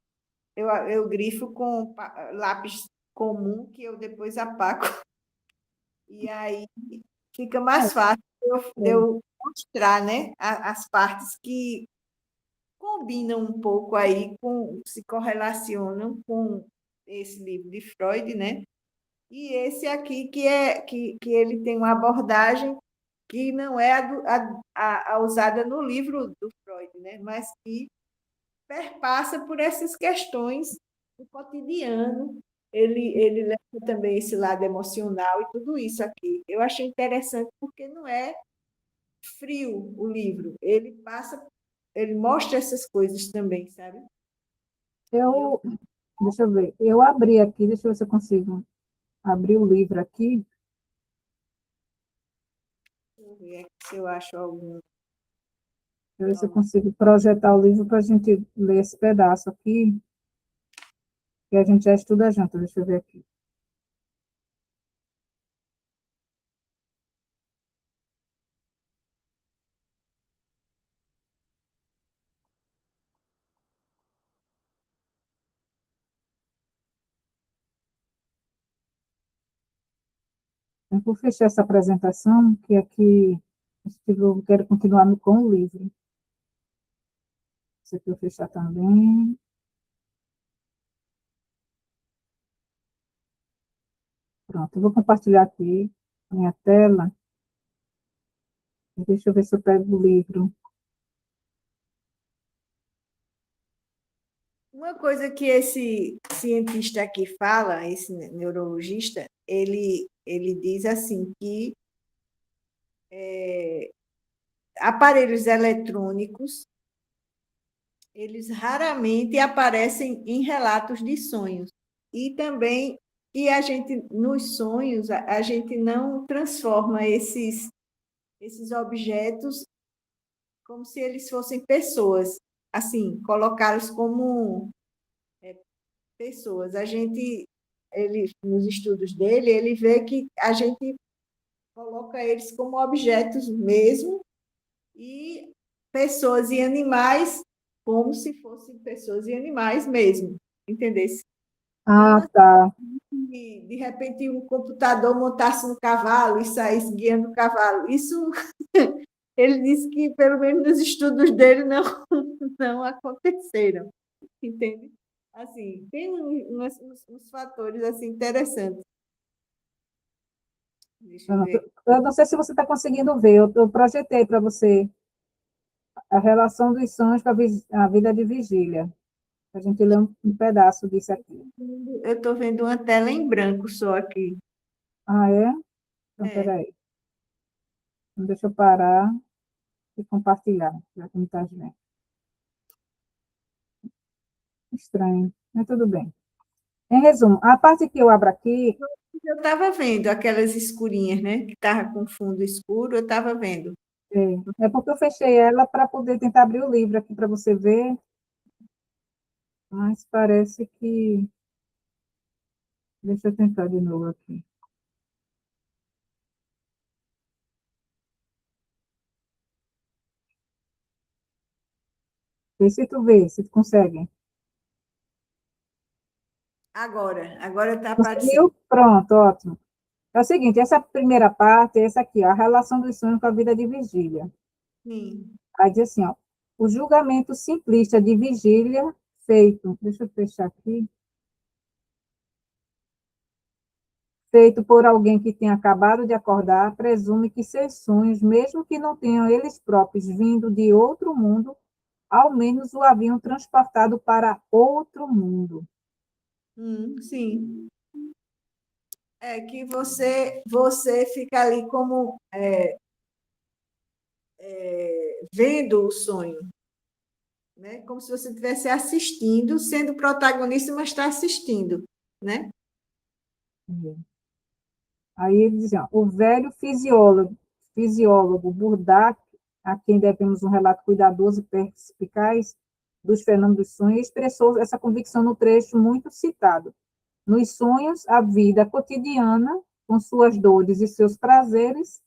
eu grifo com lápis comum que eu depois apago e aí fica É, mais fácil de é. eu mostrar, né? As partes que combinam um pouco aí se correlacionam com esse livro de Freud, né? E esse aqui que ele tem uma abordagem que não é a usada no livro do Freud, né? Mas que perpassa por essas questões do cotidiano. Ele leva também esse lado emocional e tudo isso aqui. Eu achei interessante porque não é frio o livro. Ele mostra essas coisas também, sabe? E eu Eu, deixa eu ver, eu abri aqui, deixa eu ver se eu consigo abrir o livro aqui, vou ver aqui se eu acho algum. deixa eu ver se eu consigo projetar o livro para a gente ler esse pedaço aqui, que a gente já estuda junto, deixa eu ver aqui. Eu vou fechar essa apresentação, que aqui eu quero continuar com o livro. Esse aqui eu vou fechar também. Pronto, eu vou compartilhar aqui a minha tela. Deixa eu ver se eu pego o livro. Uma coisa que esse cientista aqui fala, esse neurologista, ele diz assim que aparelhos eletrônicos, eles raramente aparecem em relatos de sonhos. E também que a gente, nos sonhos, a gente não transforma esses objetos como se eles fossem pessoas, assim, colocá-los como pessoas. A gente, ele, nos estudos dele, ele vê que a gente coloca eles como objetos mesmo e pessoas e animais como se fossem pessoas e animais mesmo, entendesse? Não Ah, assim, tá. de repente um computador montasse no cavalo e saísse guiando o cavalo. Isso ele disse que pelo menos nos estudos dele não aconteceram, entende? Assim, tem uns fatores assim interessantes. Deixa eu ver. Eu não sei se você está conseguindo ver, eu projetei para você a relação dos sonhos com a vida de vigília. A gente lê um pedaço disso aqui. Eu estou vendo uma tela em branco só aqui. Ah, é? Então, É. peraí. Então, deixa eu parar e compartilhar, já que não está vendo. Estranho, mas tudo bem. Em resumo, a parte que eu abro aqui, Eu estava vendo aquelas escurinhas, né? Que estava com fundo escuro, eu estava vendo. é porque eu fechei ela para poder tentar abrir o livro aqui para você ver, mas parece que. Deixa eu tentar de novo aqui. Vê se tu vê, se tu consegue. Agora está aparecendo. Conseguiu? Pronto, ótimo. É o seguinte, essa primeira parte é essa aqui, ó, a relação dos sonhos com a vida de vigília. Sim. Aí diz assim, ó, o julgamento simplista de vigília feito, deixa eu fechar aqui, feito por alguém que tenha acabado de acordar, presume que seus sonhos, mesmo que não tenham eles próprios vindo de outro mundo, ao menos o haviam transportado para outro mundo. Sim. É que você fica ali como vendo o sonho, né? Como se você estivesse assistindo, sendo protagonista, mas está assistindo, né? Aí ele diz, ó, o velho fisiólogo Burdak, a quem devemos um relato cuidadoso e perspicaz dos fenômenos dos sonhos, expressou essa convicção no trecho muito citado. Nos sonhos, a vida cotidiana, com suas dores e seus prazeres,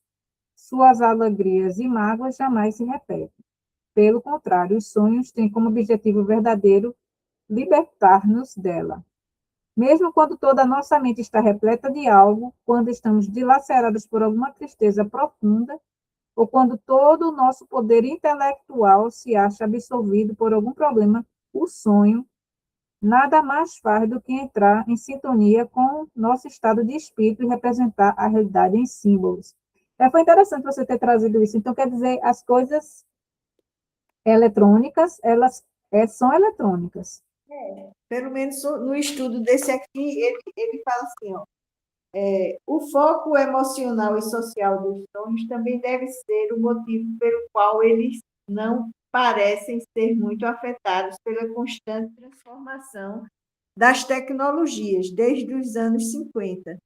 suas alegrias e mágoas, jamais se repete. Pelo contrário, os sonhos têm como objetivo verdadeiro libertar-nos dela. Mesmo quando toda a nossa mente está repleta de algo, quando estamos dilacerados por alguma tristeza profunda, ou quando todo o nosso poder intelectual se acha absorvido por algum problema, o sonho nada mais faz do que entrar em sintonia com o nosso estado de espírito e representar a realidade em símbolos. Foi interessante você ter trazido isso. Então, quer dizer, as coisas eletrônicas, elas são eletrônicas. Pelo menos no estudo desse aqui, ele fala assim, ó, o foco emocional e social dos sonhos também deve ser o motivo pelo qual eles não parecem ser muito afetados pela constante transformação das tecnologias desde os anos 50.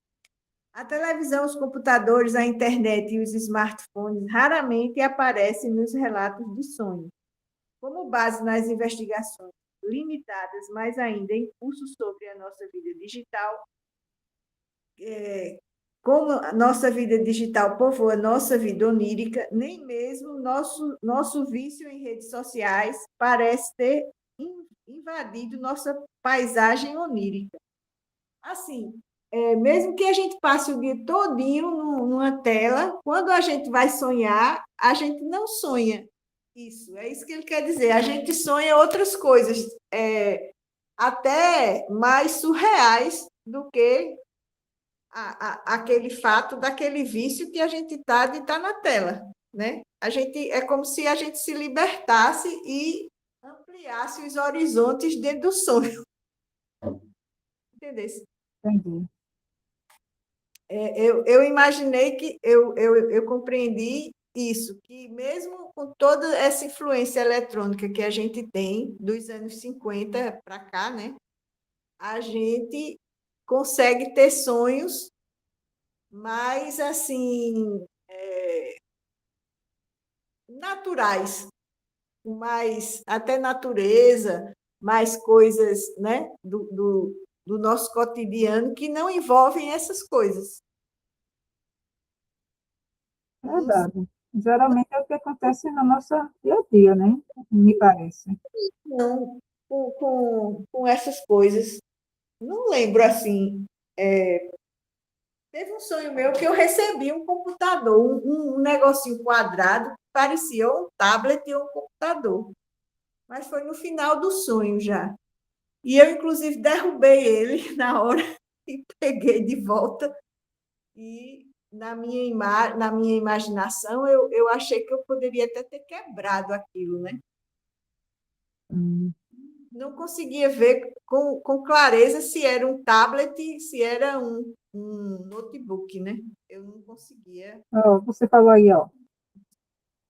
A televisão, os computadores, a internet e os smartphones raramente aparecem nos relatos de sonhos. Como base nas investigações limitadas, mas ainda em curso sobre a nossa vida digital, como a nossa vida digital povoa nossa vida onírica, nem mesmo nosso vício em redes sociais parece ter invadido nossa paisagem onírica. Assim, mesmo que a gente passe o dia todinho numa tela, quando a gente vai sonhar, a gente não sonha isso. É isso que ele quer dizer. A gente sonha outras coisas, até mais surreais do que aquele fato daquele vício que a gente está de estar na tela, né? É como se a gente se libertasse e ampliasse os horizontes dentro do sonho. Entendeu? Entendi. Eu imaginei que eu compreendi isso, que mesmo com toda essa influência eletrônica que a gente tem dos anos 50 para cá, né? A gente consegue ter sonhos mais assim naturais, mais até natureza, mais coisas, né, do nosso cotidiano que não envolvem essas coisas. Verdade. Geralmente é o que acontece no nosso dia a dia, né? Me parece. Não, com essas coisas. Não lembro assim. Teve um sonho meu que eu recebi um computador, um negocinho quadrado, que parecia um tablet e um computador. Mas foi no final do sonho já. E eu, inclusive, derrubei ele na hora e peguei de volta. E na minha imaginação, eu achei que eu poderia até ter quebrado aquilo, né? Hum. Não conseguia ver com clareza se era um tablet, se era um notebook, né? Eu não conseguia. Ó, você falou aí, ó.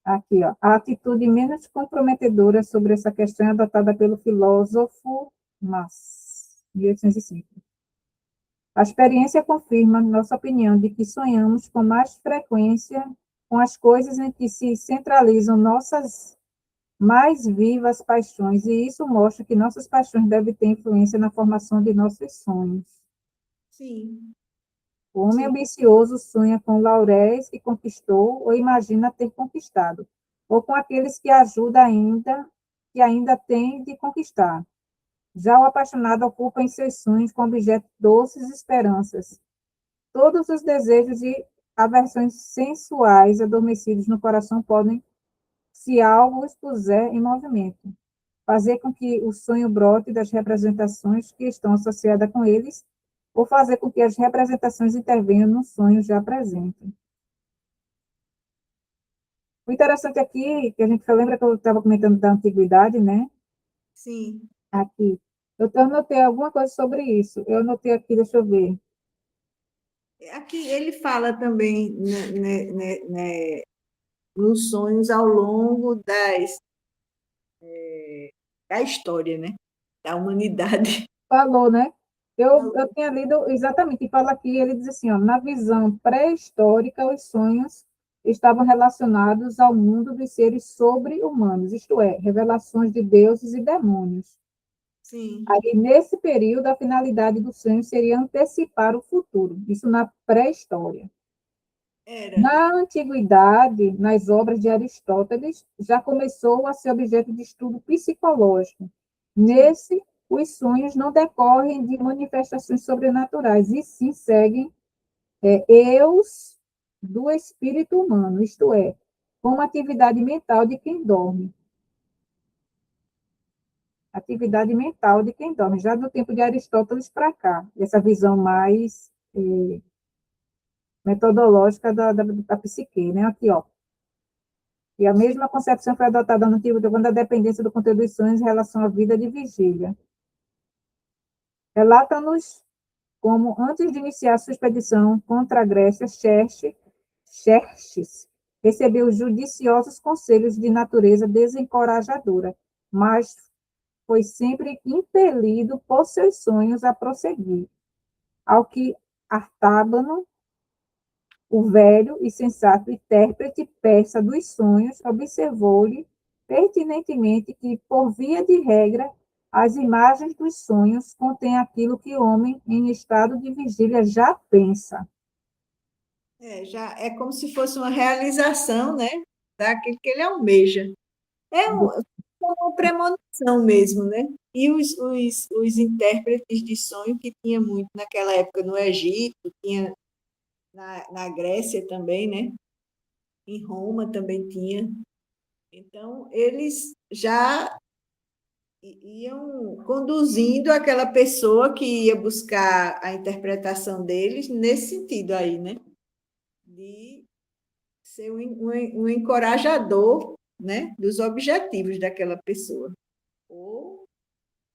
Aqui, ó. A atitude menos comprometedora sobre essa questão é adotada pelo filósofo Mas, 1805. A experiência confirma nossa opinião de que sonhamos com mais frequência com as coisas em que se centralizam nossas mais vivas paixões, e isso mostra que nossas paixões devem ter influência na formação de nossos sonhos. Sim, O homem sim. ambicioso sonha com lauréis que conquistou ou imagina ter conquistado, ou com aqueles que ainda tem de conquistar. Já o apaixonado ocupa em seus sonhos com objetos doces esperanças. Todos os desejos e aversões sensuais adormecidos no coração podem, se algo os puser em movimento, fazer com que o sonho brote das representações que estão associadas com eles, ou fazer com que as representações intervenham no sonho já presente. O interessante aqui, que a gente lembra que eu estava comentando da antiguidade, né? Sim. Aqui. Eu anotei alguma coisa sobre isso. Eu anotei aqui, deixa eu ver. Aqui ele fala também nos sonhos ao longo da história, né? Da humanidade. Falou, né? Eu tinha lido exatamente, e fala aqui, ele diz assim, ó, na visão pré-histórica, os sonhos estavam relacionados ao mundo dos seres sobre-humanos, isto é, revelações de deuses e demônios. Sim, Aí, nesse período, a finalidade do sonho seria antecipar o futuro, isso na pré-história. era. Na antiguidade, nas obras de Aristóteles, já começou a ser objeto de estudo psicológico. Sim. Nesse, os sonhos não decorrem de manifestações sobrenaturais, e sim seguem eus do espírito humano, isto é, como atividade mental de quem dorme. Atividade mental de quem dorme, já do tempo de Aristóteles para cá, essa visão mais metodológica da psique, né? Aqui, ó. E a mesma concepção foi adotada no antigo quando a dependência do conteúdo dos sonhos em relação à vida de vigília. Relata-nos como, antes de iniciar sua expedição contra a Grécia, Xerxes recebeu judiciosos conselhos de natureza desencorajadora, mas foi sempre impelido por seus sonhos a prosseguir. Ao que Artábano, o velho e sensato intérprete persa dos sonhos, observou-lhe pertinentemente que, por via de regra, as imagens dos sonhos contêm aquilo que o homem em estado de vigília já pensa. Já é como se fosse uma realização, né? Daquilo que ele almeja. É um, uma premonição mesmo, né? E os intérpretes de sonho que tinha muito naquela época no Egito, tinha na Grécia também, né? Em Roma também tinha. Então, eles já iam conduzindo aquela pessoa que ia buscar a interpretação deles nesse sentido aí, né? De ser um encorajador, né? Dos objetivos daquela pessoa. Ou,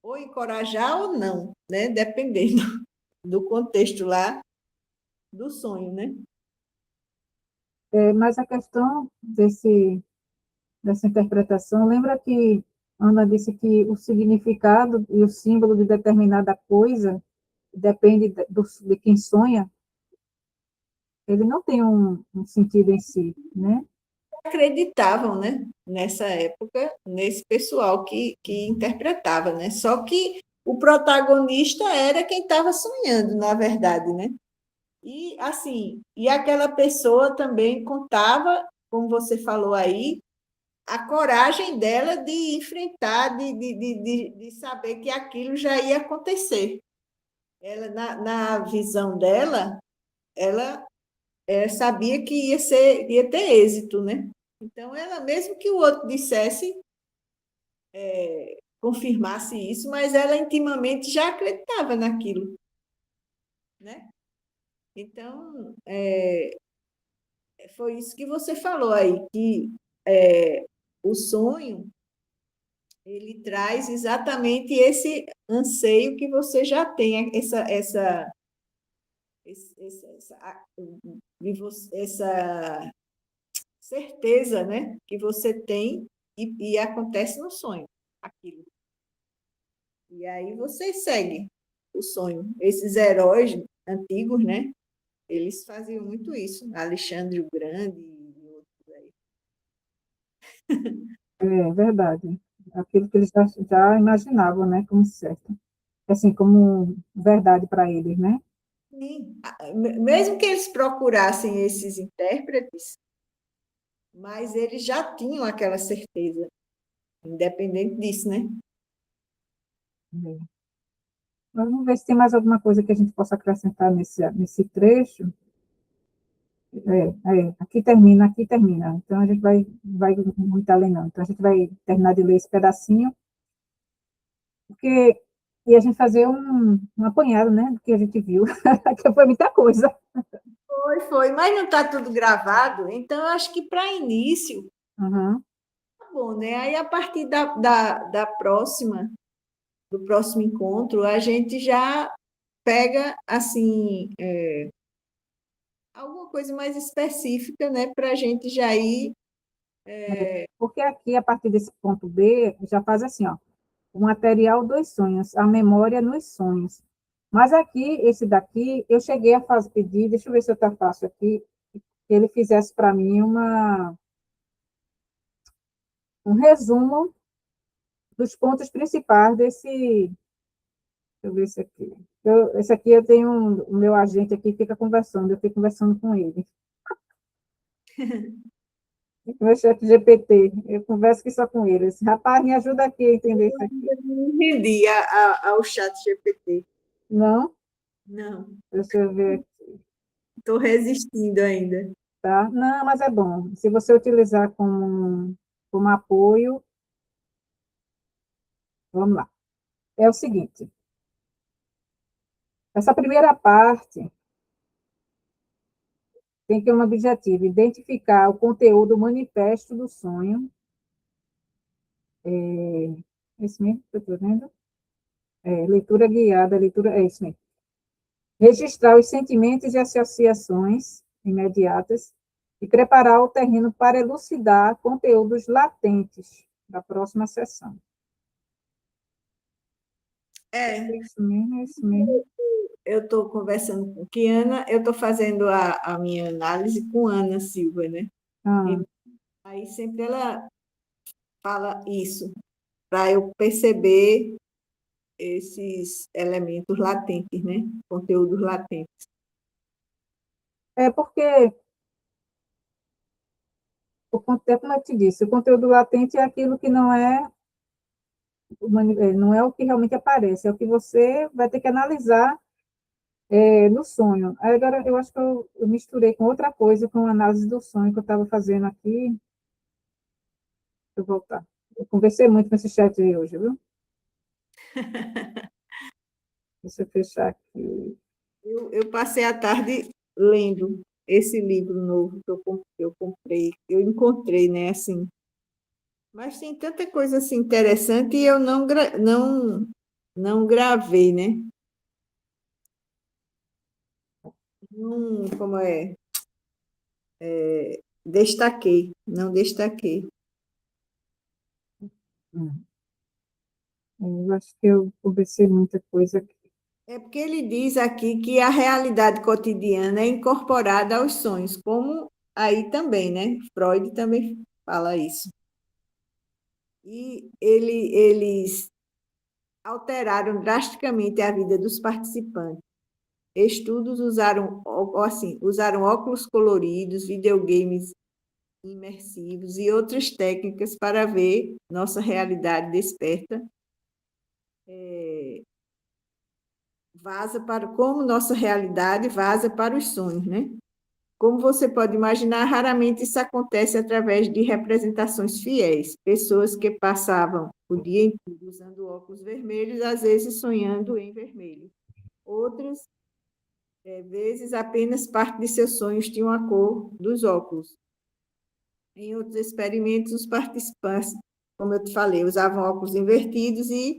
ou encorajar ou não, né? Dependendo do contexto lá do sonho, né? Mas a questão dessa interpretação, lembra que Ana disse que o significado e o símbolo de determinada coisa depende de quem sonha, ele não tem um sentido em si, né? Acreditavam, né? Nessa época, nesse pessoal que interpretava, né? Só que o protagonista era quem estava sonhando, na verdade, né? E assim, e aquela pessoa também contava, como você falou aí, a coragem dela de enfrentar, de saber que aquilo já ia acontecer. Ela, na visão dela, ela sabia que ia ter êxito, né? Então, ela, mesmo que o outro dissesse, confirmasse isso, mas ela intimamente já acreditava naquilo, né? Então, foi isso que você falou aí, que o sonho, ele traz exatamente esse anseio que você já tem, essa certeza, né, que você tem e acontece no sonho, aquilo. E aí você segue o sonho. Esses heróis antigos, né, eles faziam muito isso. Alexandre o Grande e outros aí. É verdade. Aquilo que eles já imaginavam, né, como certo. Assim, como verdade para eles, né? Sim. Mesmo que eles procurassem esses intérpretes, mas eles já tinham aquela certeza, independente disso, né? É. Vamos ver se tem mais alguma coisa que a gente possa acrescentar nesse trecho. Aqui termina, aqui termina. Então, a gente vai muito além, não. Então, a gente vai terminar de ler esse pedacinho, porque e a gente fazer um apanhado, né, do que a gente viu, que foi muita coisa. Foi, mas não está tudo gravado, então eu acho que para início, Uhum. tá bom, né? Aí a partir da próxima, do próximo encontro, a gente já pega, assim, alguma coisa mais específica, né, para a gente já ir. Porque aqui, a partir desse ponto B, já faz assim, ó, o material dos sonhos, a memória nos sonhos. Mas aqui, esse daqui, eu cheguei a fazer pedir, deixa eu ver se eu está fácil aqui, que ele fizesse para mim um resumo dos pontos principais desse. Deixa eu ver esse aqui. Esse aqui eu tenho o meu agente aqui fica conversando, eu fico conversando com ele. Meu chefe GPT, eu converso aqui só com ele. Esse rapaz, me ajuda aqui a entender isso aqui. Eu não entendi ao chat GPT. Não? Não, Deixa eu ver aqui, estou resistindo ainda. tá? Não, mas é bom. Se você utilizar como apoio, vamos lá. É o seguinte, essa primeira parte tem que ter um objetivo, identificar o conteúdo manifesto do sonho. É isso mesmo que eu estou vendo? Leitura guiada, leitura, é isso mesmo. Registrar os sentimentos e associações imediatas e preparar o terreno para elucidar conteúdos latentes da próxima sessão. É, É isso mesmo, é isso mesmo. eu estou conversando com Kiana, eu estou fazendo a minha análise com Ana Silva, né? Ah, E aí sempre ela fala isso, para eu perceber esses elementos latentes, né? Conteúdos latentes. é porque, como eu te disse, o conteúdo latente é aquilo que não é não é o que realmente aparece, é o que você vai ter que analisar no sonho. Aí agora, eu acho que eu misturei com outra coisa, com a análise do sonho que eu estava fazendo aqui. Deixa eu voltar. Eu conversei muito com esse chat aí hoje, viu? Deixa eu fechar aqui. Eu passei a tarde lendo esse livro novo que eu comprei, eu encontrei, né, assim. Mas tem tanta coisa assim interessante e eu não gravei, né? Não, como é? Destaquei, não destaquei. Hum. Eu acho que eu conversei muita coisa aqui. É porque ele diz aqui que a realidade cotidiana é incorporada aos sonhos, como aí também, né? Freud também fala isso. E eles alteraram drasticamente a vida dos participantes. Estudos usaram óculos coloridos, videogames imersivos e outras técnicas para ver nossa realidade desperta, como nossa realidade vaza para os sonhos, né? Como você pode imaginar, raramente isso acontece através de representações fiéis. Pessoas que passavam o dia inteiro usando óculos vermelhos, às vezes sonhando em vermelho. Outras vezes, apenas parte de seus sonhos tinham a cor dos óculos. Em outros experimentos, os participantes, como eu te falei, usavam óculos invertidos e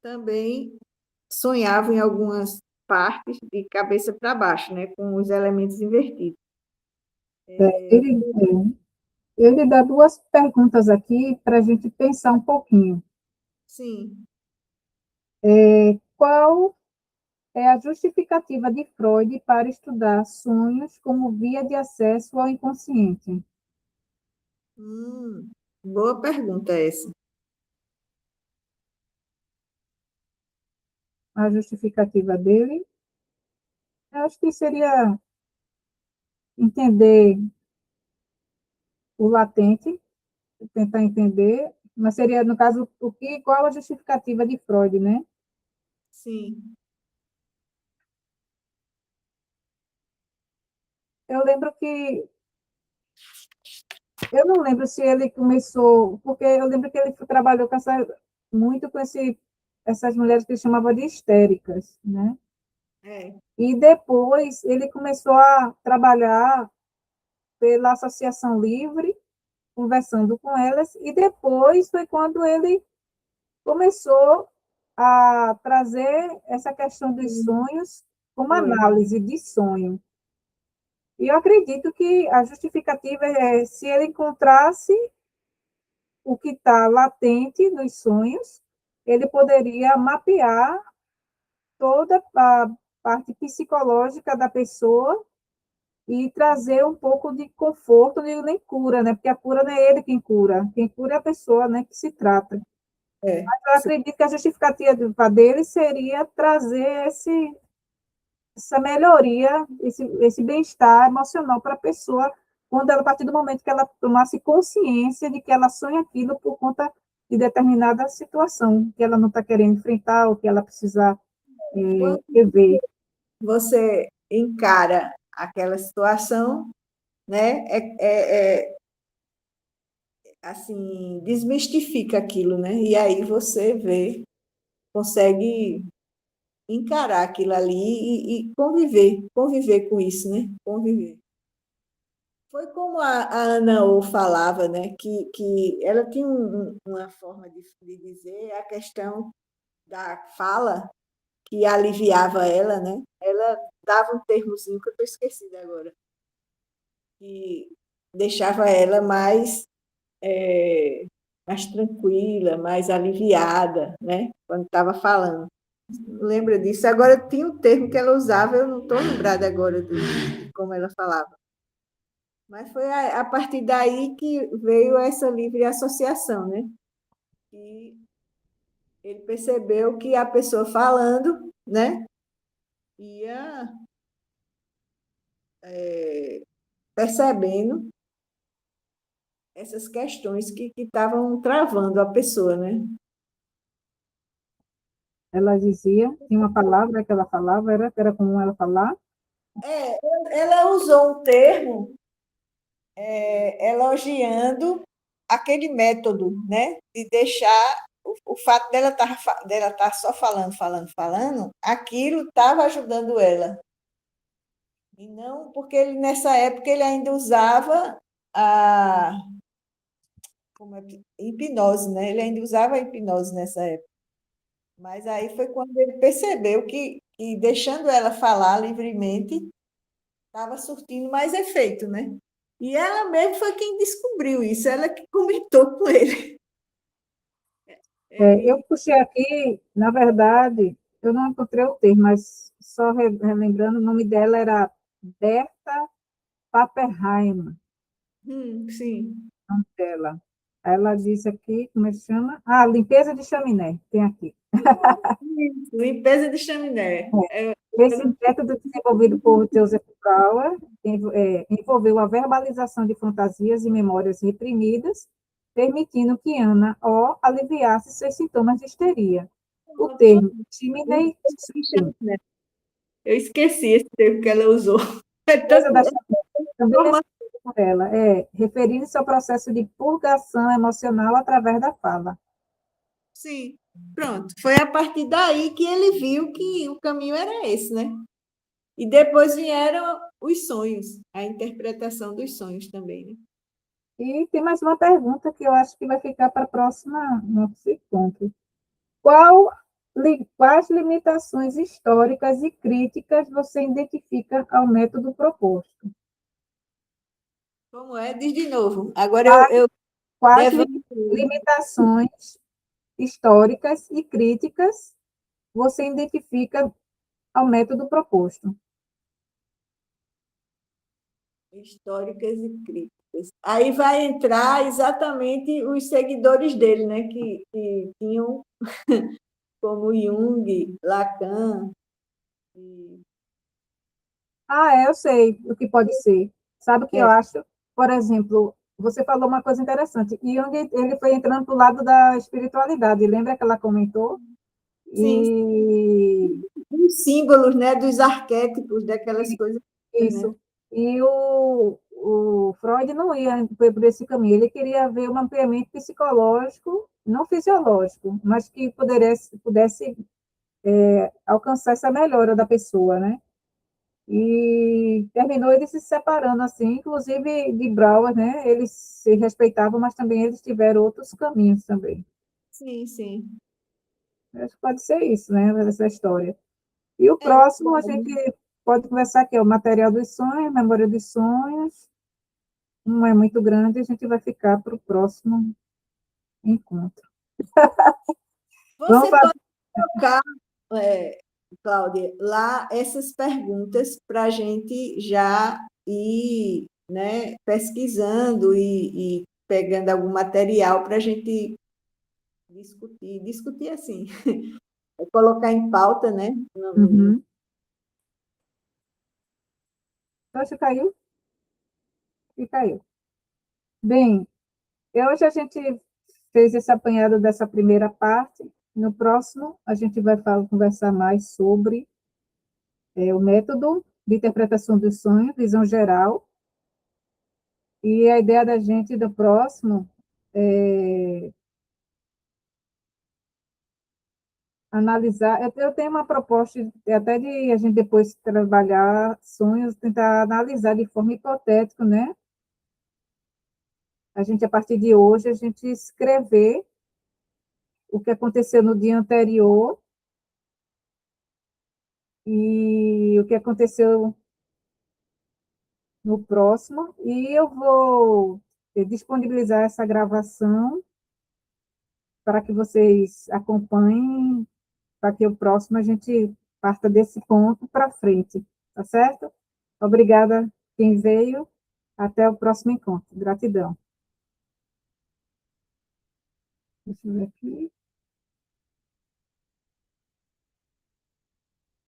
também sonhavam em algumas partes de cabeça para baixo, né, com os elementos invertidos. Ele, ele dá duas perguntas aqui para a gente pensar um pouquinho. Sim. Qual é a justificativa de Freud para estudar sonhos como via de acesso ao inconsciente? Boa pergunta essa. A justificativa dele, eu acho que seria entender o latente, tentar entender, mas seria, no caso, qual a justificativa de Freud, né? Sim. Eu lembro que, eu não lembro se ele começou, porque eu lembro que ele trabalhou muito com essas mulheres que ele chamava de histéricas, né? É, E depois ele começou a trabalhar pela Associação Livre, conversando com elas, e depois foi quando ele começou a trazer essa questão dos sonhos como foi. análise de sonho. E eu acredito que a justificativa é se ele encontrasse o que está latente nos sonhos, ele poderia mapear toda a parte psicológica da pessoa e trazer um pouco de conforto, não nem cura, né? Porque a cura não é ele quem cura é a pessoa, né, que se trata. É, Eu acredito que a justificativa dele seria trazer essa melhoria, esse bem-estar emocional para a pessoa, quando ela, a partir do momento que ela tomasse consciência de que ela sonha aquilo por conta de determinada situação que ela não está querendo enfrentar ou que ela precisa quando rever. você encara aquela situação, né, assim, desmistifica aquilo, né? E aí você vê, consegue encarar aquilo ali e conviver com isso, né? Conviver. Foi como a Ana O falava, né? Que ela tinha uma forma de dizer a questão da fala que aliviava ela, né? Ela dava um termozinho que eu estou esquecida agora, que deixava ela mais tranquila, mais aliviada, né? Quando estava falando. Lembra disso? Agora tinha um termo que ela usava, eu não estou lembrada agora de como ela falava. Mas foi a partir daí que veio essa livre associação, né? E ele percebeu que a pessoa falando, né, ia percebendo essas questões que estavam travando a pessoa, né? Ela dizia, tinha uma palavra que ela falava, era comum ela falar. É, ela usou um termo elogiando aquele método, né? De deixar o fato dela estar só falando, falando, falando, aquilo estava ajudando ela. E não porque ele, nessa época ele ainda usava a hipnose, né? Ele ainda usava a hipnose nessa época. Mas aí foi quando ele percebeu que deixando ela falar livremente, estava surtindo mais efeito, né? E ela mesmo foi quem descobriu isso, ela que comentou com ele. Eu Ele, puxei aqui, na verdade, eu não encontrei o termo, mas só relembrando, o nome dela era Berta Pappenheim, sim. o nome dela. Ela disse aqui, como é que chama? Ah, limpeza de chaminé, tem aqui. Limpeza de chaminé. Esse método desenvolvido por Joseph Bauer envolveu a verbalização de fantasias e memórias reprimidas, permitindo que Ana O aliviasse seus sintomas de histeria. O termo chimney Eu esqueci esse termo que ela usou. É limpeza tanto da chaminé, também informação. descrito por ela, referindo-se ao processo de purgação emocional através da fala. Sim, pronto. Foi a partir daí que ele viu que o caminho era esse, né? E depois vieram os sonhos, a interpretação dos sonhos também, né? E tem mais uma pergunta que eu acho que vai ficar para a próxima nosso encontro. Quais limitações históricas e críticas você identifica ao método proposto? Como é? Diz de novo. Agora Quais, eu quais levanto. limitações históricas e críticas você identifica ao método proposto? Históricas e críticas. Aí vai entrar exatamente os seguidores dele, né? Que tinham como Jung, Lacan. E... Eu sei o que pode ser. Sabe o que eu É, acho? Por exemplo, você falou uma coisa interessante. Jung, ele foi entrando para o lado da espiritualidade. Lembra que ela comentou? sim, E os símbolos, né? Dos arquétipos, daquelas coisas, né? isso. E o Freud não ia por esse caminho. Ele queria ver um ampliamento psicológico, não fisiológico, mas que pudesse alcançar essa melhora da pessoa, né? E terminou ele se separando assim, inclusive de Brauer, né? Eles se respeitavam, mas também eles tiveram outros caminhos também. Sim, sim. Acho que pode ser isso, né? Essa história. E o É, próximo a gente pode conversar que é o material dos sonhos, memória dos sonhos. Não é muito grande, a gente vai ficar para o próximo encontro. Vamos você fazer. pode colocar, é, Cláudia, lá essas perguntas para a gente já ir, né, pesquisando e pegando algum material para a gente discutir assim, colocar em pauta, né? Uhum. Hoje caiu? E caiu. Bem, hoje a gente fez esse apanhado dessa primeira parte. No próximo, a gente vai conversar mais sobre o método de interpretação dos sonhos, visão geral. E a ideia da gente do próximo é analisar. Eu tenho uma proposta até de a gente depois trabalhar sonhos, tentar analisar de forma hipotética, né? A gente, a partir de hoje, a gente escrever o que aconteceu no dia anterior e o que aconteceu no próximo, e eu vou disponibilizar essa gravação para que vocês acompanhem, para que o próximo a gente parta desse ponto para frente, tá certo? Obrigada quem veio, até o próximo encontro. Gratidão. Deixa eu ver aqui.